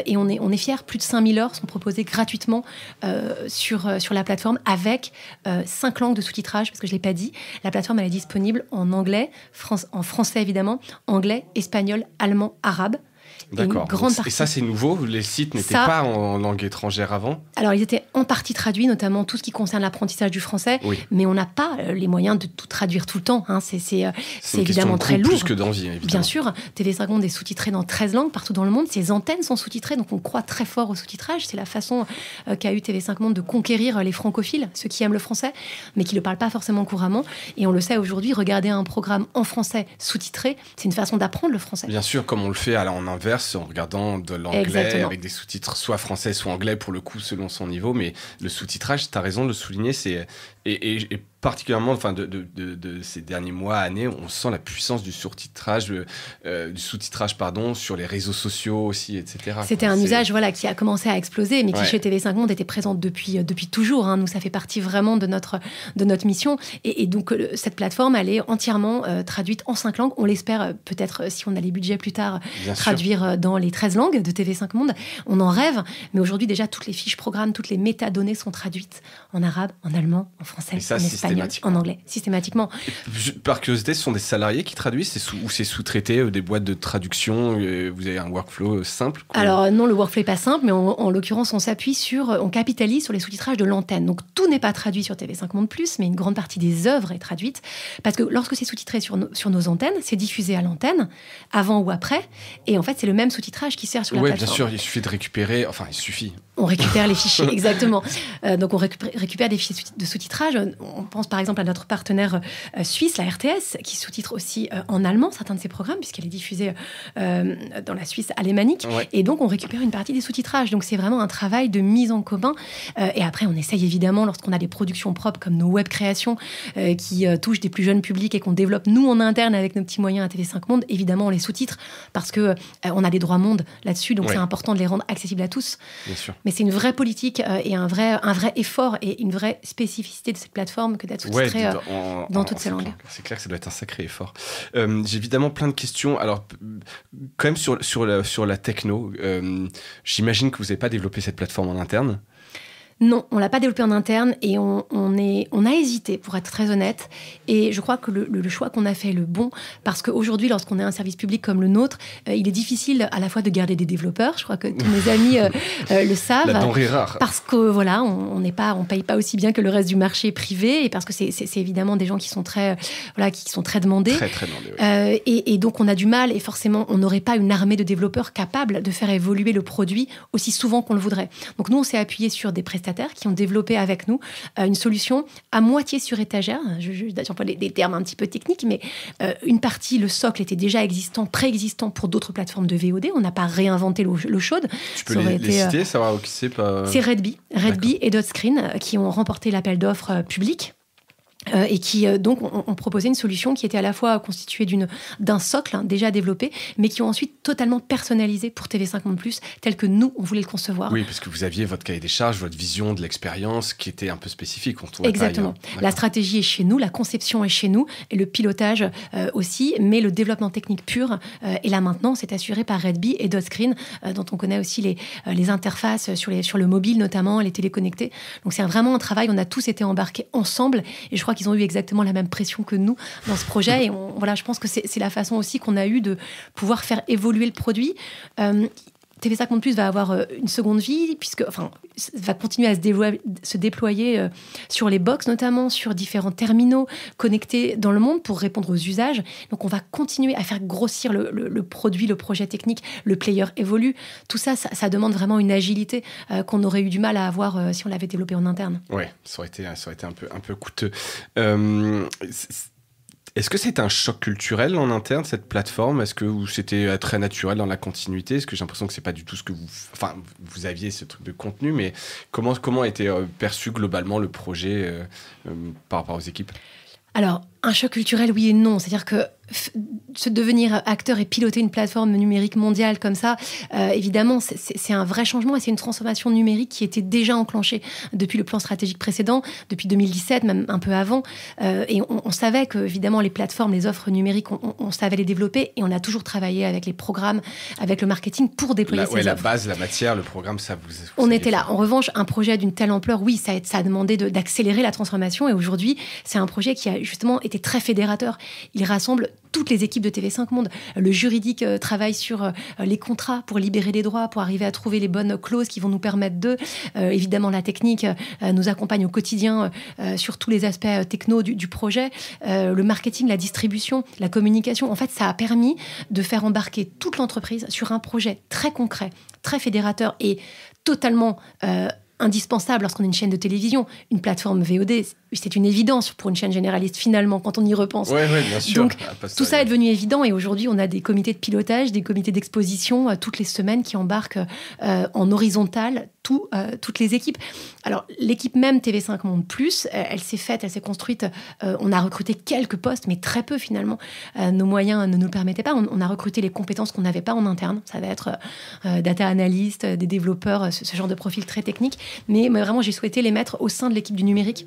[SPEAKER 1] et on est fiers. Plus de 5000 heures sont proposées gratuitement sur la plateforme avec 5 langues de sous-titrage, parce que je ne l'ai pas dit. La plateforme, elle est disponible en anglais, en français évidemment, anglais, espagnol, allemand, arabe.
[SPEAKER 2] D'accord. Et ça, c'est nouveau? Les sites n'étaient pas en langue étrangère avant?
[SPEAKER 1] Alors, ils étaient en partie traduits, notamment tout ce qui concerne l'apprentissage du français. Oui. Mais on n'a pas les moyens de tout traduire tout le temps. Hein. C'est évidemment très lourd.
[SPEAKER 2] Plus que d'envie, évidemment.
[SPEAKER 1] Bien sûr. TV5 Monde est sous-titré dans 13 langues partout dans le monde. Ces antennes sont sous-titrées, donc on croit très fort au sous-titrage. C'est la façon qu'a eu TV5 Monde de conquérir les francophiles, ceux qui aiment le français, mais qui ne le parlent pas forcément couramment. Et on le sait aujourd'hui, regarder un programme en français sous-titré, c'est une façon d'apprendre le français.
[SPEAKER 2] Bien sûr, comme on le fait en inverse, en regardant de l'anglais. Exactement. Avec des sous-titres soit français soit anglais pour le coup selon son niveau, mais le sous-titrage, tu as raison de le souligner, c'est et particulièrement de ces derniers mois, années, on sent la puissance du sous-titrage sur les réseaux sociaux aussi, etc.
[SPEAKER 1] C'était un usage qui a commencé à exploser, mais qui chez TV5 Monde était présent depuis toujours. Hein. Nous, ça fait partie vraiment de notre mission. Et donc, cette plateforme, elle est entièrement traduite en 5 langues. On l'espère peut-être, si on a les budgets plus tard, traduire dans les 13 langues de TV5 Monde. On en rêve, mais aujourd'hui, déjà, toutes les fiches programmes, toutes les métadonnées sont traduites en arabe, en allemand, en français, en espagnol, en anglais, systématiquement.
[SPEAKER 2] Par curiosité, ce sont des salariés qui traduisent ou c'est sous-traité, des boîtes de traduction, vous avez un workflow simple?
[SPEAKER 1] Alors non, le workflow n'est pas simple, mais en l'occurrence, on capitalise sur les sous-titrages de l'antenne. Donc tout n'est pas traduit sur TV5 Monde Plus, mais une grande partie des œuvres est traduite, parce que lorsque c'est sous-titré sur nos antennes, c'est diffusé à l'antenne, avant ou après, et en fait, c'est le même sous-titrage qui sert sur la plateforme.
[SPEAKER 2] Oui, bien sûr, il suffit de récupérer,
[SPEAKER 1] On récupère les fichiers, exactement. Donc on récupère des fichiers de sous-titrage. On pense par exemple à notre partenaire suisse, la RTS, qui sous-titre aussi en allemand certains de ses programmes, puisqu'elle est diffusée dans la Suisse alémanique. Ouais. Et donc on récupère une partie des sous-titrages. Donc c'est vraiment un travail de mise en commun. Et après, on essaye évidemment, lorsqu'on a des productions propres comme nos web créations qui touchent des plus jeunes publics et qu'on développe nous en interne avec nos petits moyens à TV5 Monde, évidemment on les sous-titre parce qu'on a des droits monde là-dessus. Donc c'est important de les rendre accessibles à tous.
[SPEAKER 2] Bien sûr.
[SPEAKER 1] Mais c'est une vraie politique et un vrai effort et une vraie spécificité de cette plateforme que d'être sous-titré dans toutes ces langues.
[SPEAKER 2] C'est clair que ça doit être un sacré effort. J'ai évidemment plein de questions. Alors, quand même sur la techno, j'imagine que vous n'avez pas développé cette plateforme en interne.
[SPEAKER 1] Non, on l'a pas développé en interne et on a hésité, pour être très honnête. Et je crois que le choix qu'on a fait est le bon, parce qu'aujourd'hui, lorsqu'on est un service public comme le nôtre, il est difficile à la fois de garder des développeurs. Je crois que tous mes amis le savent.
[SPEAKER 2] La denrée rare.
[SPEAKER 1] Parce que voilà, on paye pas aussi bien que le reste du marché privé, et parce que c'est évidemment des gens qui sont très demandés.
[SPEAKER 2] Très très demandés.
[SPEAKER 1] Oui. Et donc on a du mal, et forcément on n'aurait pas une armée de développeurs capables de faire évoluer le produit aussi souvent qu'on le voudrait. Donc nous, on s'est appuyé sur des prestataires prestataires qui ont développé avec nous une solution à moitié sur étagère. J'emploie des termes un petit peu techniques, mais une partie, le socle, était déjà préexistant pour d'autres plateformes de VOD. On n'a pas réinventé l'eau chaude.
[SPEAKER 2] Tu peux les citer, savoir qui c'est pas...
[SPEAKER 1] C'est Redby et Dotscreen qui ont remporté l'appel d'offres public. Et qui donc ont proposé une solution qui était à la fois constituée d'un socle déjà développé, mais qui ont ensuite totalement personnalisé pour TV5 Monde+, tel que nous, on voulait le concevoir.
[SPEAKER 2] Oui, parce que vous aviez votre cahier des charges, votre vision de l'expérience qui était un peu spécifique.
[SPEAKER 1] Exactement. La stratégie est chez nous, la conception est chez nous, et le pilotage aussi, mais le développement technique pur et la maintenance est assuré par Redby et Dotscreen, dont on connaît aussi les interfaces sur le mobile notamment, les téléconnectés. Donc c'est vraiment un travail, on a tous été embarqués ensemble, et je crois qu'ils ont eu exactement la même pression que nous dans ce projet. Et je pense que c'est la façon aussi qu'on a eu de pouvoir faire évoluer le produit. TV5 Monde+ va avoir une seconde vie, va continuer à se déployer sur les box, notamment sur différents terminaux connectés dans le monde pour répondre aux usages. Donc, on va continuer à faire grossir le produit, le projet technique, le player évolue. Tout ça demande vraiment une agilité qu'on aurait eu du mal à avoir si on l'avait développé en interne.
[SPEAKER 2] Oui, ça aurait été un peu coûteux. Est-ce que c'est un choc culturel en interne, cette plateforme ? Est-ce que c'était très naturel dans la continuité ? Est-ce que j'ai l'impression que c'est pas du tout ce que vous aviez ce truc de contenu, mais comment a été perçu globalement le projet par rapport aux équipes ?
[SPEAKER 1] Alors, un choc culturel, oui et non. C'est-à-dire que se devenir acteur et piloter une plateforme numérique mondiale comme ça, évidemment, c'est un vrai changement et c'est une transformation numérique qui était déjà enclenchée depuis le plan stratégique précédent, depuis 2017, même un peu avant. Et on savait que, évidemment, les plateformes, les offres numériques, on savait les développer et on a toujours travaillé avec les programmes, avec le marketing pour déployer ces offres.
[SPEAKER 2] La base, la matière, le programme, ça vous
[SPEAKER 1] on était là. En revanche, un projet d'une telle ampleur, oui, ça a demandé d'accélérer la transformation et aujourd'hui, c'est un projet qui a justement été très fédérateur. Il rassemble toutes les équipes de TV5 Monde. Le juridique travaille sur les contrats pour libérer les droits, pour arriver à trouver les bonnes clauses qui vont nous permettre évidemment, la technique nous accompagne au quotidien sur tous les aspects techno du projet. Le marketing, la distribution, la communication. En fait, ça a permis de faire embarquer toute l'entreprise sur un projet très concret, très fédérateur et totalement indispensable lorsqu'on est une chaîne de télévision. Une plateforme VOD, c'est une évidence pour une chaîne généraliste, finalement, quand on y repense.
[SPEAKER 2] Oui, bien sûr.
[SPEAKER 1] Donc, tout ça est devenu évident et aujourd'hui, on a des comités de pilotage, des comités d'exposition toutes les semaines qui embarquent en horizontal toutes les équipes. Alors, l'équipe même TV5 Monde+, elle s'est construite, on a recruté quelques postes, mais très peu finalement. Nos moyens ne nous le permettaient pas. On a recruté les compétences qu'on n'avait pas en interne. Ça va être data analyst, des développeurs, ce genre de profil très technique. Mais vraiment, j'ai souhaité les mettre au sein de l'équipe du numérique.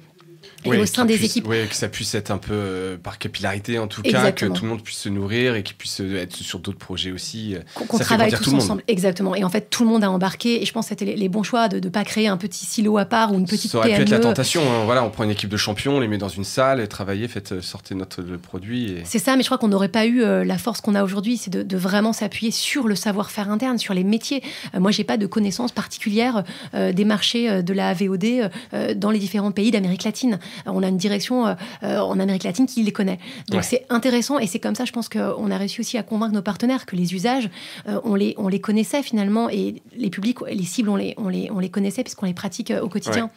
[SPEAKER 1] Et au sein des équipes.
[SPEAKER 2] Oui, que ça puisse être un peu par capillarité en tout
[SPEAKER 1] Exactement.
[SPEAKER 2] cas, que tout le monde puisse se nourrir et qu'il puisse être sur d'autres projets aussi.
[SPEAKER 1] Qu'on travaille tous ensemble. Exactement. Et en fait, tout le monde a embarqué. Et je pense que c'était les bons choix de ne pas créer un petit silo à part ou une petite PME.
[SPEAKER 2] Ça aurait pu être la tentation. Hein. Voilà, on prend une équipe de champions, on les met dans une salle et travailler, sortez le produit. Et... C'est
[SPEAKER 1] ça, mais je crois qu'on n'aurait pas eu la force qu'on a aujourd'hui, c'est de vraiment s'appuyer sur le savoir-faire interne, sur les métiers. Moi, j'ai pas de connaissances particulières des marchés de la VOD dans les différents pays d'Amérique latine. On a une direction en Amérique latine qui les connaît. Donc c'est intéressant et c'est comme ça, je pense qu'on a réussi aussi à convaincre nos partenaires que les usages, on les connaissait finalement et les publics, les cibles, on les connaissait puisqu'on les pratique au quotidien.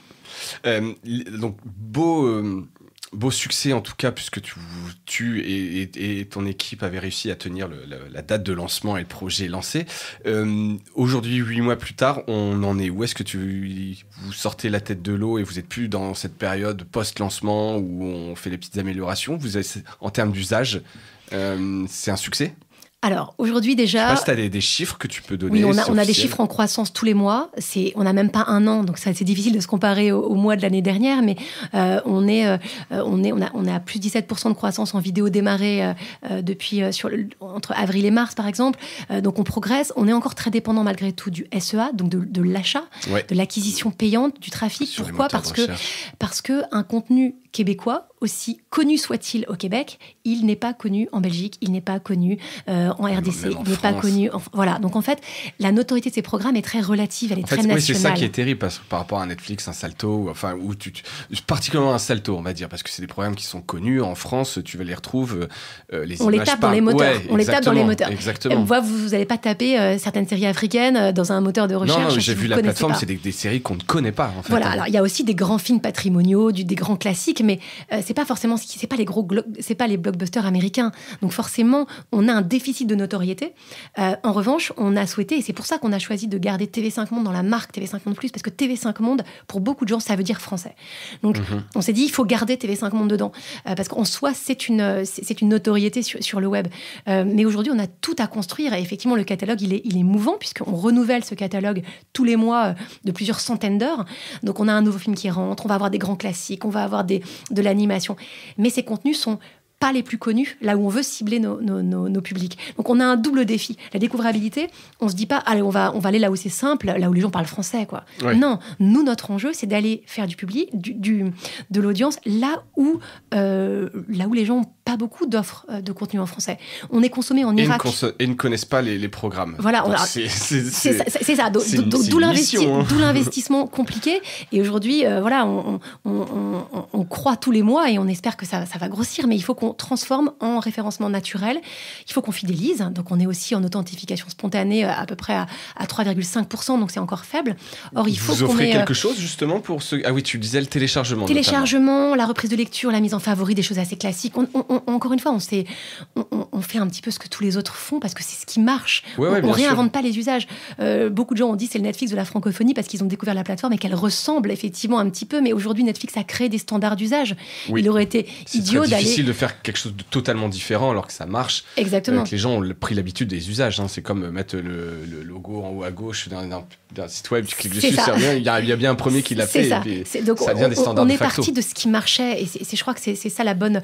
[SPEAKER 2] Donc beau succès en tout cas, puisque tu et ton équipe avaient réussi à tenir la date de lancement et le projet lancé. Aujourd'hui, 8 mois plus tard, on en est où ? Est-ce que vous sortez la tête de l'eau et vous n'êtes plus dans cette période post-lancement où on fait les petites améliorations ? En termes d'usage, c'est un succès ?
[SPEAKER 1] Alors, aujourd'hui, déjà...
[SPEAKER 2] Je sais pas si tu as des chiffres que tu peux donner.
[SPEAKER 1] Oui, on a des chiffres en croissance tous les mois. On n'a même pas un an, donc c'est difficile de se comparer au mois de l'année dernière, mais on a plus de 17% de croissance en vidéo démarrée depuis entre avril et mars, par exemple. Donc, on progresse. On est encore très dépendant, malgré tout, du SEA, donc de l'achat, de l'acquisition payante, du trafic. Pourquoi ? Parce que un contenu québécois, aussi connu soit-il au Québec, il n'est pas connu en Belgique, il n'est pas connu en RDC, il n'est pas connu... Voilà, donc en fait, la notoriété de ces programmes est très relative, elle est très nationale.
[SPEAKER 2] Oui, c'est ça qui est terrible par rapport à Netflix, un Salto, enfin, particulièrement un Salto, on va dire, parce que c'est des programmes qui sont connus en France, tu les retrouves,
[SPEAKER 1] on les tape dans les moteurs.
[SPEAKER 2] Ouais,
[SPEAKER 1] on les tape dans les moteurs.
[SPEAKER 2] Exactement.
[SPEAKER 1] Vous n'allez pas taper certaines séries africaines dans un moteur de recherche.
[SPEAKER 2] Non, j'ai vu la plateforme, c'est des séries qu'on ne connaît pas, en fait.
[SPEAKER 1] Voilà, alors il y a aussi des grands films patrimoniaux, des grands classiques, mais c'est pas forcément, c'est pas les blockbusters américains. Donc forcément, on a un déficit de notoriété. En revanche, on a souhaité, et c'est pour ça qu'on a choisi de garder TV5 Monde dans la marque TV5 Monde Plus, parce que TV5 Monde, pour beaucoup de gens, ça veut dire français. Donc on s'est dit, il faut garder TV5 Monde dedans, parce qu'en soi, c'est une notoriété sur le web. Mais aujourd'hui, on a tout à construire, et effectivement, le catalogue, il est mouvant, puisqu'on renouvelle ce catalogue tous les mois de plusieurs centaines d'heures. Donc on a un nouveau film qui rentre, on va avoir des grands classiques, on va avoir de l'animation. Mais ces contenus sont pas les plus connus, là où on veut cibler nos publics. Donc on a un double défi. La découvrabilité, on se dit pas, allez, on va aller là où c'est simple, là où les gens parlent français, quoi. Ouais. Non, nous, notre enjeu, c'est d'aller faire du public, de l'audience, là où les gens n'ont pas beaucoup d'offres de contenu en français. On est consommé en Irak.
[SPEAKER 2] Et ne connaissent pas les programmes.
[SPEAKER 1] Voilà, c'est ça. D'où l'investissement compliqué. Et aujourd'hui, on croit tous les mois et on espère que ça va grossir, mais il faut qu'on transforme en référencement naturel. Il faut qu'on fidélise. Donc, on est aussi en authentification spontanée à peu près à 3,5%, donc c'est encore faible. Or, il faut
[SPEAKER 2] Vous offrez quelque chose, justement, pour ce... Ah oui, tu disais le téléchargement.
[SPEAKER 1] Téléchargement, la reprise de lecture, la mise en favori, des choses assez classiques. Encore une fois, on fait un petit peu ce que tous les autres font parce que c'est ce qui marche. On réinvente pas les usages. Beaucoup de gens ont dit c'est le Netflix de la francophonie parce qu'ils ont découvert la plateforme et qu'elle ressemble effectivement un petit peu. Mais aujourd'hui, Netflix a créé des standards d'usage. Oui. Il aurait été idiot d'aller...
[SPEAKER 2] C'est difficile de faire quelque chose de totalement différent alors que ça marche.
[SPEAKER 1] Exactement.
[SPEAKER 2] Que les gens ont pris l'habitude des usages. Hein. C'est comme mettre le logo en haut à gauche d'un site web, tu cliques dessus, ça revient. Il y a bien un premier qui l'a fait.
[SPEAKER 1] Ça.
[SPEAKER 2] Et puis
[SPEAKER 1] donc,
[SPEAKER 2] ça devient des standards
[SPEAKER 1] on
[SPEAKER 2] de
[SPEAKER 1] est
[SPEAKER 2] facto.
[SPEAKER 1] parti de ce qui marchait et je crois que c'est ça la bonne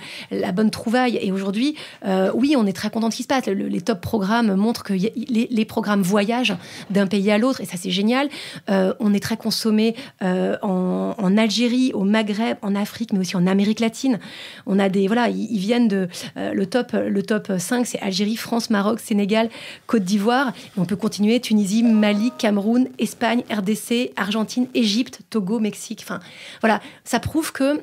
[SPEAKER 1] trouvaille. Et aujourd'hui, oui, on est très content de ce qui se passe. Les top programmes montrent que les programmes voyagent d'un pays à l'autre et ça, c'est génial. On est très consommé en Algérie, au Maghreb, en Afrique, mais aussi en Amérique latine. On a ils viennent de... le top 5, c'est Algérie, France, Maroc, Sénégal, Côte d'Ivoire. Et on peut continuer, Tunisie, Mali, Cameroun, Espagne, RDC, Argentine, Égypte, Togo, Mexique. Enfin, voilà, ça prouve que...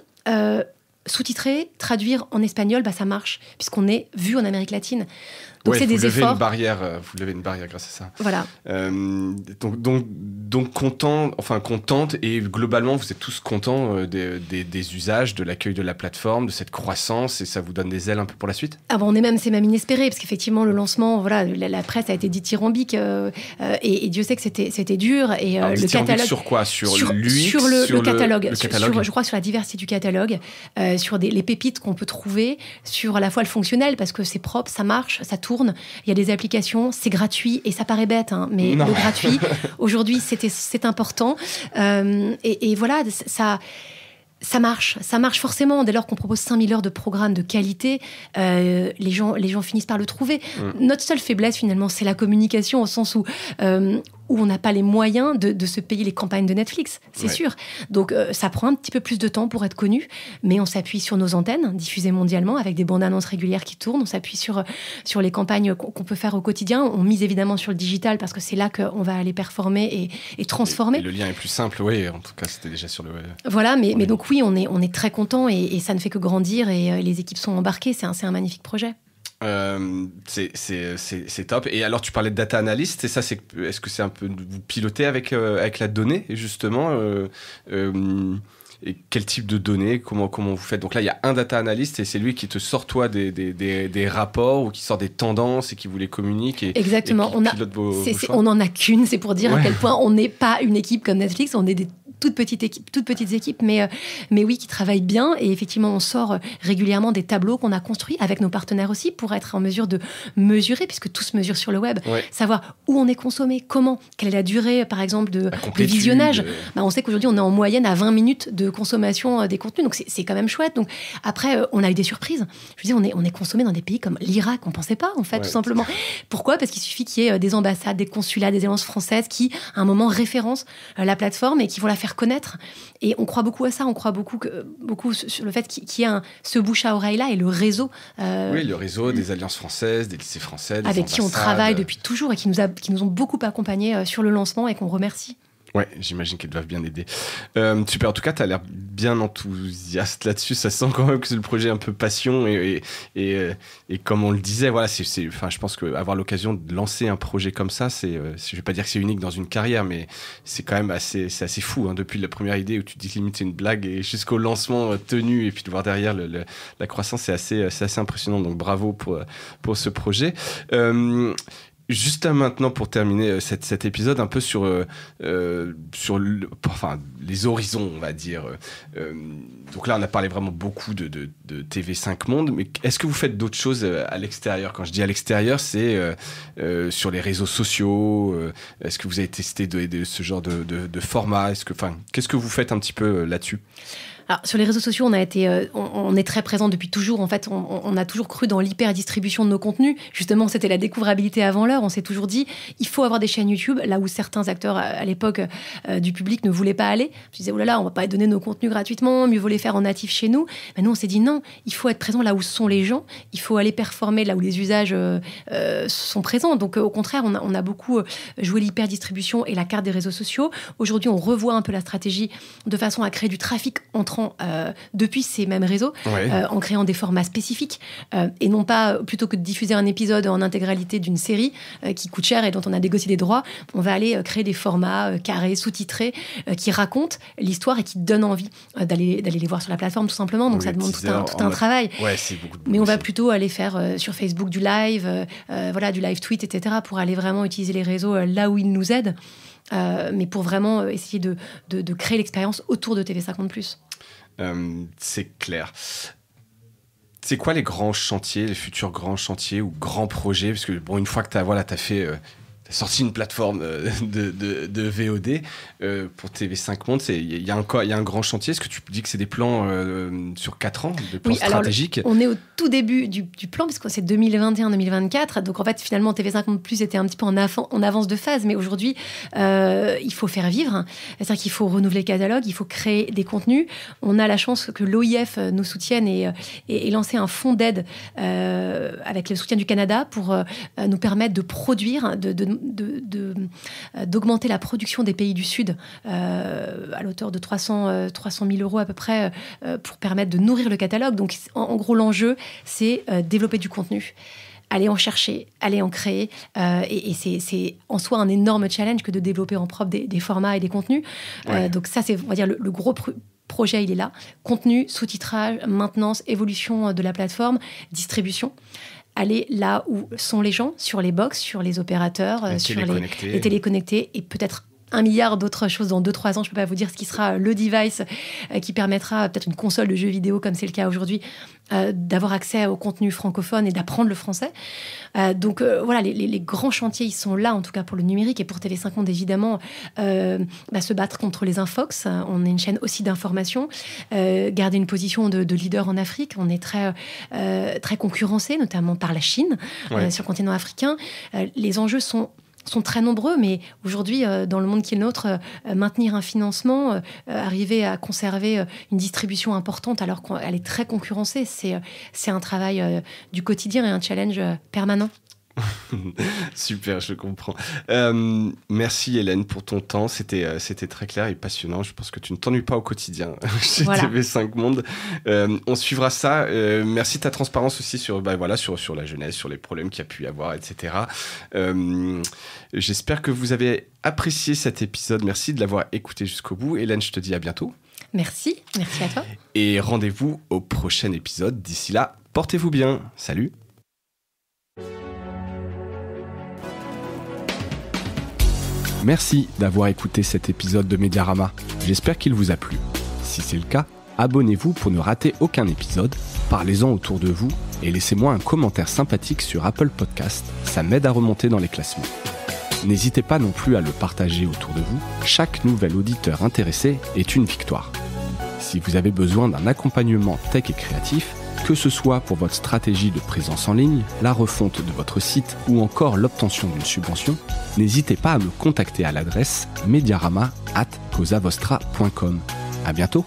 [SPEAKER 1] sous-titrer, traduire en espagnol, ça marche, puisqu'on est vu en Amérique latine. Donc c'est des efforts.
[SPEAKER 2] Vous levez une barrière grâce à ça.
[SPEAKER 1] Voilà.
[SPEAKER 2] Donc contente, et globalement, vous êtes tous contents des usages, de l'accueil de la plateforme, de cette croissance, et ça vous donne des ailes un peu pour la suite ?
[SPEAKER 1] C'est même inespéré, parce qu'effectivement, le lancement, la presse a été dithyrambique, et Dieu sait que c'était dur. Et le catalogue.
[SPEAKER 2] Sur quoi ? Sur le
[SPEAKER 1] catalogue. Je crois sur la diversité du catalogue, sur les pépites qu'on peut trouver, sur à la fois le fonctionnel, parce que c'est propre, ça marche, ça tourne. Il y a des applications, c'est gratuit et ça paraît bête, hein, mais le gratuit, aujourd'hui, c'est important. Et voilà, ça marche forcément. Dès lors qu'on propose 5000 heures de programmes de qualité, les gens finissent par le trouver. Notre seule faiblesse, finalement, c'est la communication, au sens où on n'a pas les moyens de se payer les campagnes de Netflix, c'est sûr. Donc, ça prend un petit peu plus de temps pour être connu, mais on s'appuie sur nos antennes, diffusées mondialement, avec des bandes annonces régulières qui tournent. On s'appuie sur les campagnes qu'on peut faire au quotidien. On mise évidemment sur le digital, parce que c'est là qu'on va aller performer et transformer.
[SPEAKER 2] Et le lien est plus simple, oui. En tout cas, c'était déjà sur le...
[SPEAKER 1] Voilà, mais donc oui, on est très contents et ça ne fait que grandir et les équipes sont embarquées. C'est un magnifique projet.
[SPEAKER 2] C'est top. Et alors, tu parlais de data analyst, et ça, est-ce que c'est un peu vous pilotez avec la donnée, justement et quel type de données, comment vous faites? Donc là, il y a un data analyst et c'est lui qui te sort, toi, des rapports ou qui sort des tendances et qui vous les communique.
[SPEAKER 1] Exactement.
[SPEAKER 2] Et pilote vos choix.
[SPEAKER 1] On n'en a qu'une, c'est pour dire à quel point on n'est pas une équipe comme Netflix, on est des toutes petites équipes, mais oui, qui travaillent bien. Et effectivement, on sort régulièrement des tableaux qu'on a construits avec nos partenaires aussi pour être en mesure de mesurer, puisque tout se mesure sur le web, savoir où on est consommé, comment, quelle est la durée, par exemple, de visionnage. On sait qu'aujourd'hui, on est en moyenne à 20 minutes de consommation des contenus, donc c'est quand même chouette. Donc après, on a eu des surprises. Je veux dire, on est consommé dans des pays comme l'Irak, on pensait pas, en fait, tout simplement. Pourquoi ? Parce qu'il suffit qu'il y ait des ambassades, des consulats, des alliances françaises qui, à un moment, référencent la plateforme et qui vont la faire faire connaître. Et on croit beaucoup à ça, on croit beaucoup sur le fait qu'il y ait ce bouche à oreille là et le réseau.
[SPEAKER 2] Oui, le réseau des alliances françaises, des lycées français, des
[SPEAKER 1] avec qui on travaille depuis toujours et qui nous ont beaucoup accompagnés sur le lancement et qu'on remercie.
[SPEAKER 2] Ouais, j'imagine qu'ils doivent bien aider. Super, en tout cas, tu as l'air bien enthousiaste là-dessus. Ça sent quand même que c'est le projet un peu passion. Et comme on le disait, voilà, je pense qu'avoir l'occasion de lancer un projet comme ça, je vais pas dire que c'est unique dans une carrière, mais c'est quand même assez fou. Hein, depuis la première idée où tu te dis limite c'est une blague et jusqu'au lancement tenu et puis de voir derrière la croissance, c'est assez impressionnant. Donc bravo pour ce projet. Juste maintenant, pour terminer cet épisode, un peu sur les horizons, on va dire. Donc là, on a parlé vraiment beaucoup de TV5 Monde, mais est-ce que vous faites d'autres choses à l'extérieur ? Quand je dis à l'extérieur, c'est sur les réseaux sociaux. Est-ce que vous avez testé de ce genre de format ? Qu'est-ce que vous faites un petit peu là-dessus ?
[SPEAKER 1] Alors, sur les réseaux sociaux, on est très présent depuis toujours. En fait, on a toujours cru dans l'hyper-distribution de nos contenus. Justement, c'était la découvrabilité avant l'heure. On s'est toujours dit, il faut avoir des chaînes YouTube, là où certains acteurs à l'époque du public ne voulaient pas aller. Je disais, oh là là, on va pas donner nos contenus gratuitement, mieux vaut les faire en natif chez nous. Mais nous, on s'est dit, non, il faut être présent là où sont les gens. Il faut aller performer là où les usages sont présents. Donc, au contraire, on a beaucoup joué l'hyper-distribution et la carte des réseaux sociaux. Aujourd'hui, on revoit un peu la stratégie de façon à créer du trafic entrant depuis ces mêmes réseaux, en créant des formats spécifiques et non pas, plutôt que de diffuser un épisode en intégralité d'une série qui coûte cher et dont on a négocié des droits, on va aller créer des formats carrés, sous-titrés, qui racontent l'histoire et qui donnent envie d'aller les voir sur la plateforme, tout simplement. Donc ça demande tout un travail.
[SPEAKER 2] Ouais, c'est beaucoup de boulot.
[SPEAKER 1] Mais on va plutôt aller faire sur Facebook du live, du live tweet, etc., pour aller vraiment utiliser les réseaux là où ils nous aident, mais pour vraiment essayer de créer l'expérience autour de TV5 Monde+.
[SPEAKER 2] C'est clair. C'est quoi les grands chantiers, les futurs grands chantiers ou grands projets ? Parce que une fois que t'as fait... T'as sorti une plateforme de VOD pour TV5 Monde. Il y a un grand chantier. Est-ce que tu dis que c'est des plans sur 4 ans, des plans stratégiques ?
[SPEAKER 1] Alors, on est au tout début du plan, parce que c'est 2021-2024. Donc, en fait, finalement, TV5 Monde+ était un petit peu en avance de phase. Mais aujourd'hui, il faut faire vivre. C'est-à-dire qu'il faut renouveler le catalogue, il faut créer des contenus. On a la chance que l'OIF nous soutienne et lancé un fonds d'aide avec le soutien du Canada pour nous permettre de produire, d'augmenter la production des pays du Sud à l'auteur de 300 000 euros à peu près pour permettre de nourrir le catalogue. Donc, en gros, l'enjeu, c'est développer du contenu. Aller en chercher, aller en créer. Et c'est en soi un énorme challenge que de développer en propre des formats et des contenus. Donc ça, c'est, on va dire, le gros projet, il est là. Contenu, sous-titrage, maintenance, évolution de la plateforme, distribution. Aller là où sont les gens, sur les box, sur les opérateurs, sur les téléconnectés, et peut-être 1 milliard d'autres choses dans 2-3 ans. Je ne peux pas vous dire ce qui sera le device qui permettra, peut-être une console de jeux vidéo comme c'est le cas aujourd'hui, d'avoir accès au contenu francophone et d'apprendre le français. Donc voilà, les grands chantiers, ils sont là, en tout cas pour le numérique et pour TV5 Monde, évidemment, se battre contre les infox. On est une chaîne aussi d'information, garder une position de leader en Afrique. On est très concurrencé, notamment par la Chine, sur le continent africain. Les enjeux sont très nombreux, mais aujourd'hui, dans le monde qui est le nôtre, maintenir un financement, arriver à conserver une distribution importante alors qu'elle est très concurrencée, c'est un travail du quotidien et un challenge permanent.
[SPEAKER 2] Super, je comprends. Merci Hélène pour ton temps, c'était très clair et passionnant. Je pense que tu ne t'ennuies pas au quotidien chez TV5 Monde. On suivra ça. Merci de ta transparence aussi sur la jeunesse, sur les problèmes qu'il y a pu y avoir, etc. J'espère que vous avez apprécié cet épisode. Merci de l'avoir écouté jusqu'au bout. Hélène, je te dis à bientôt.
[SPEAKER 1] Merci à toi.
[SPEAKER 2] Et rendez-vous au prochain épisode. D'ici là, portez-vous bien. Salut. Merci d'avoir écouté cet épisode de Mediarama. J'espère qu'il vous a plu. Si c'est le cas, abonnez-vous pour ne rater aucun épisode, parlez-en autour de vous et laissez-moi un commentaire sympathique sur Apple Podcast, ça m'aide à remonter dans les classements. N'hésitez pas non plus à le partager autour de vous, chaque nouvel auditeur intéressé est une victoire. Si vous avez besoin d'un accompagnement tech et créatif,
[SPEAKER 3] Que ce soit pour votre stratégie de présence en ligne, la refonte de votre site ou encore l'obtention d'une subvention, n'hésitez pas à me contacter à l'adresse mediarama@causavostra.com. À bientôt.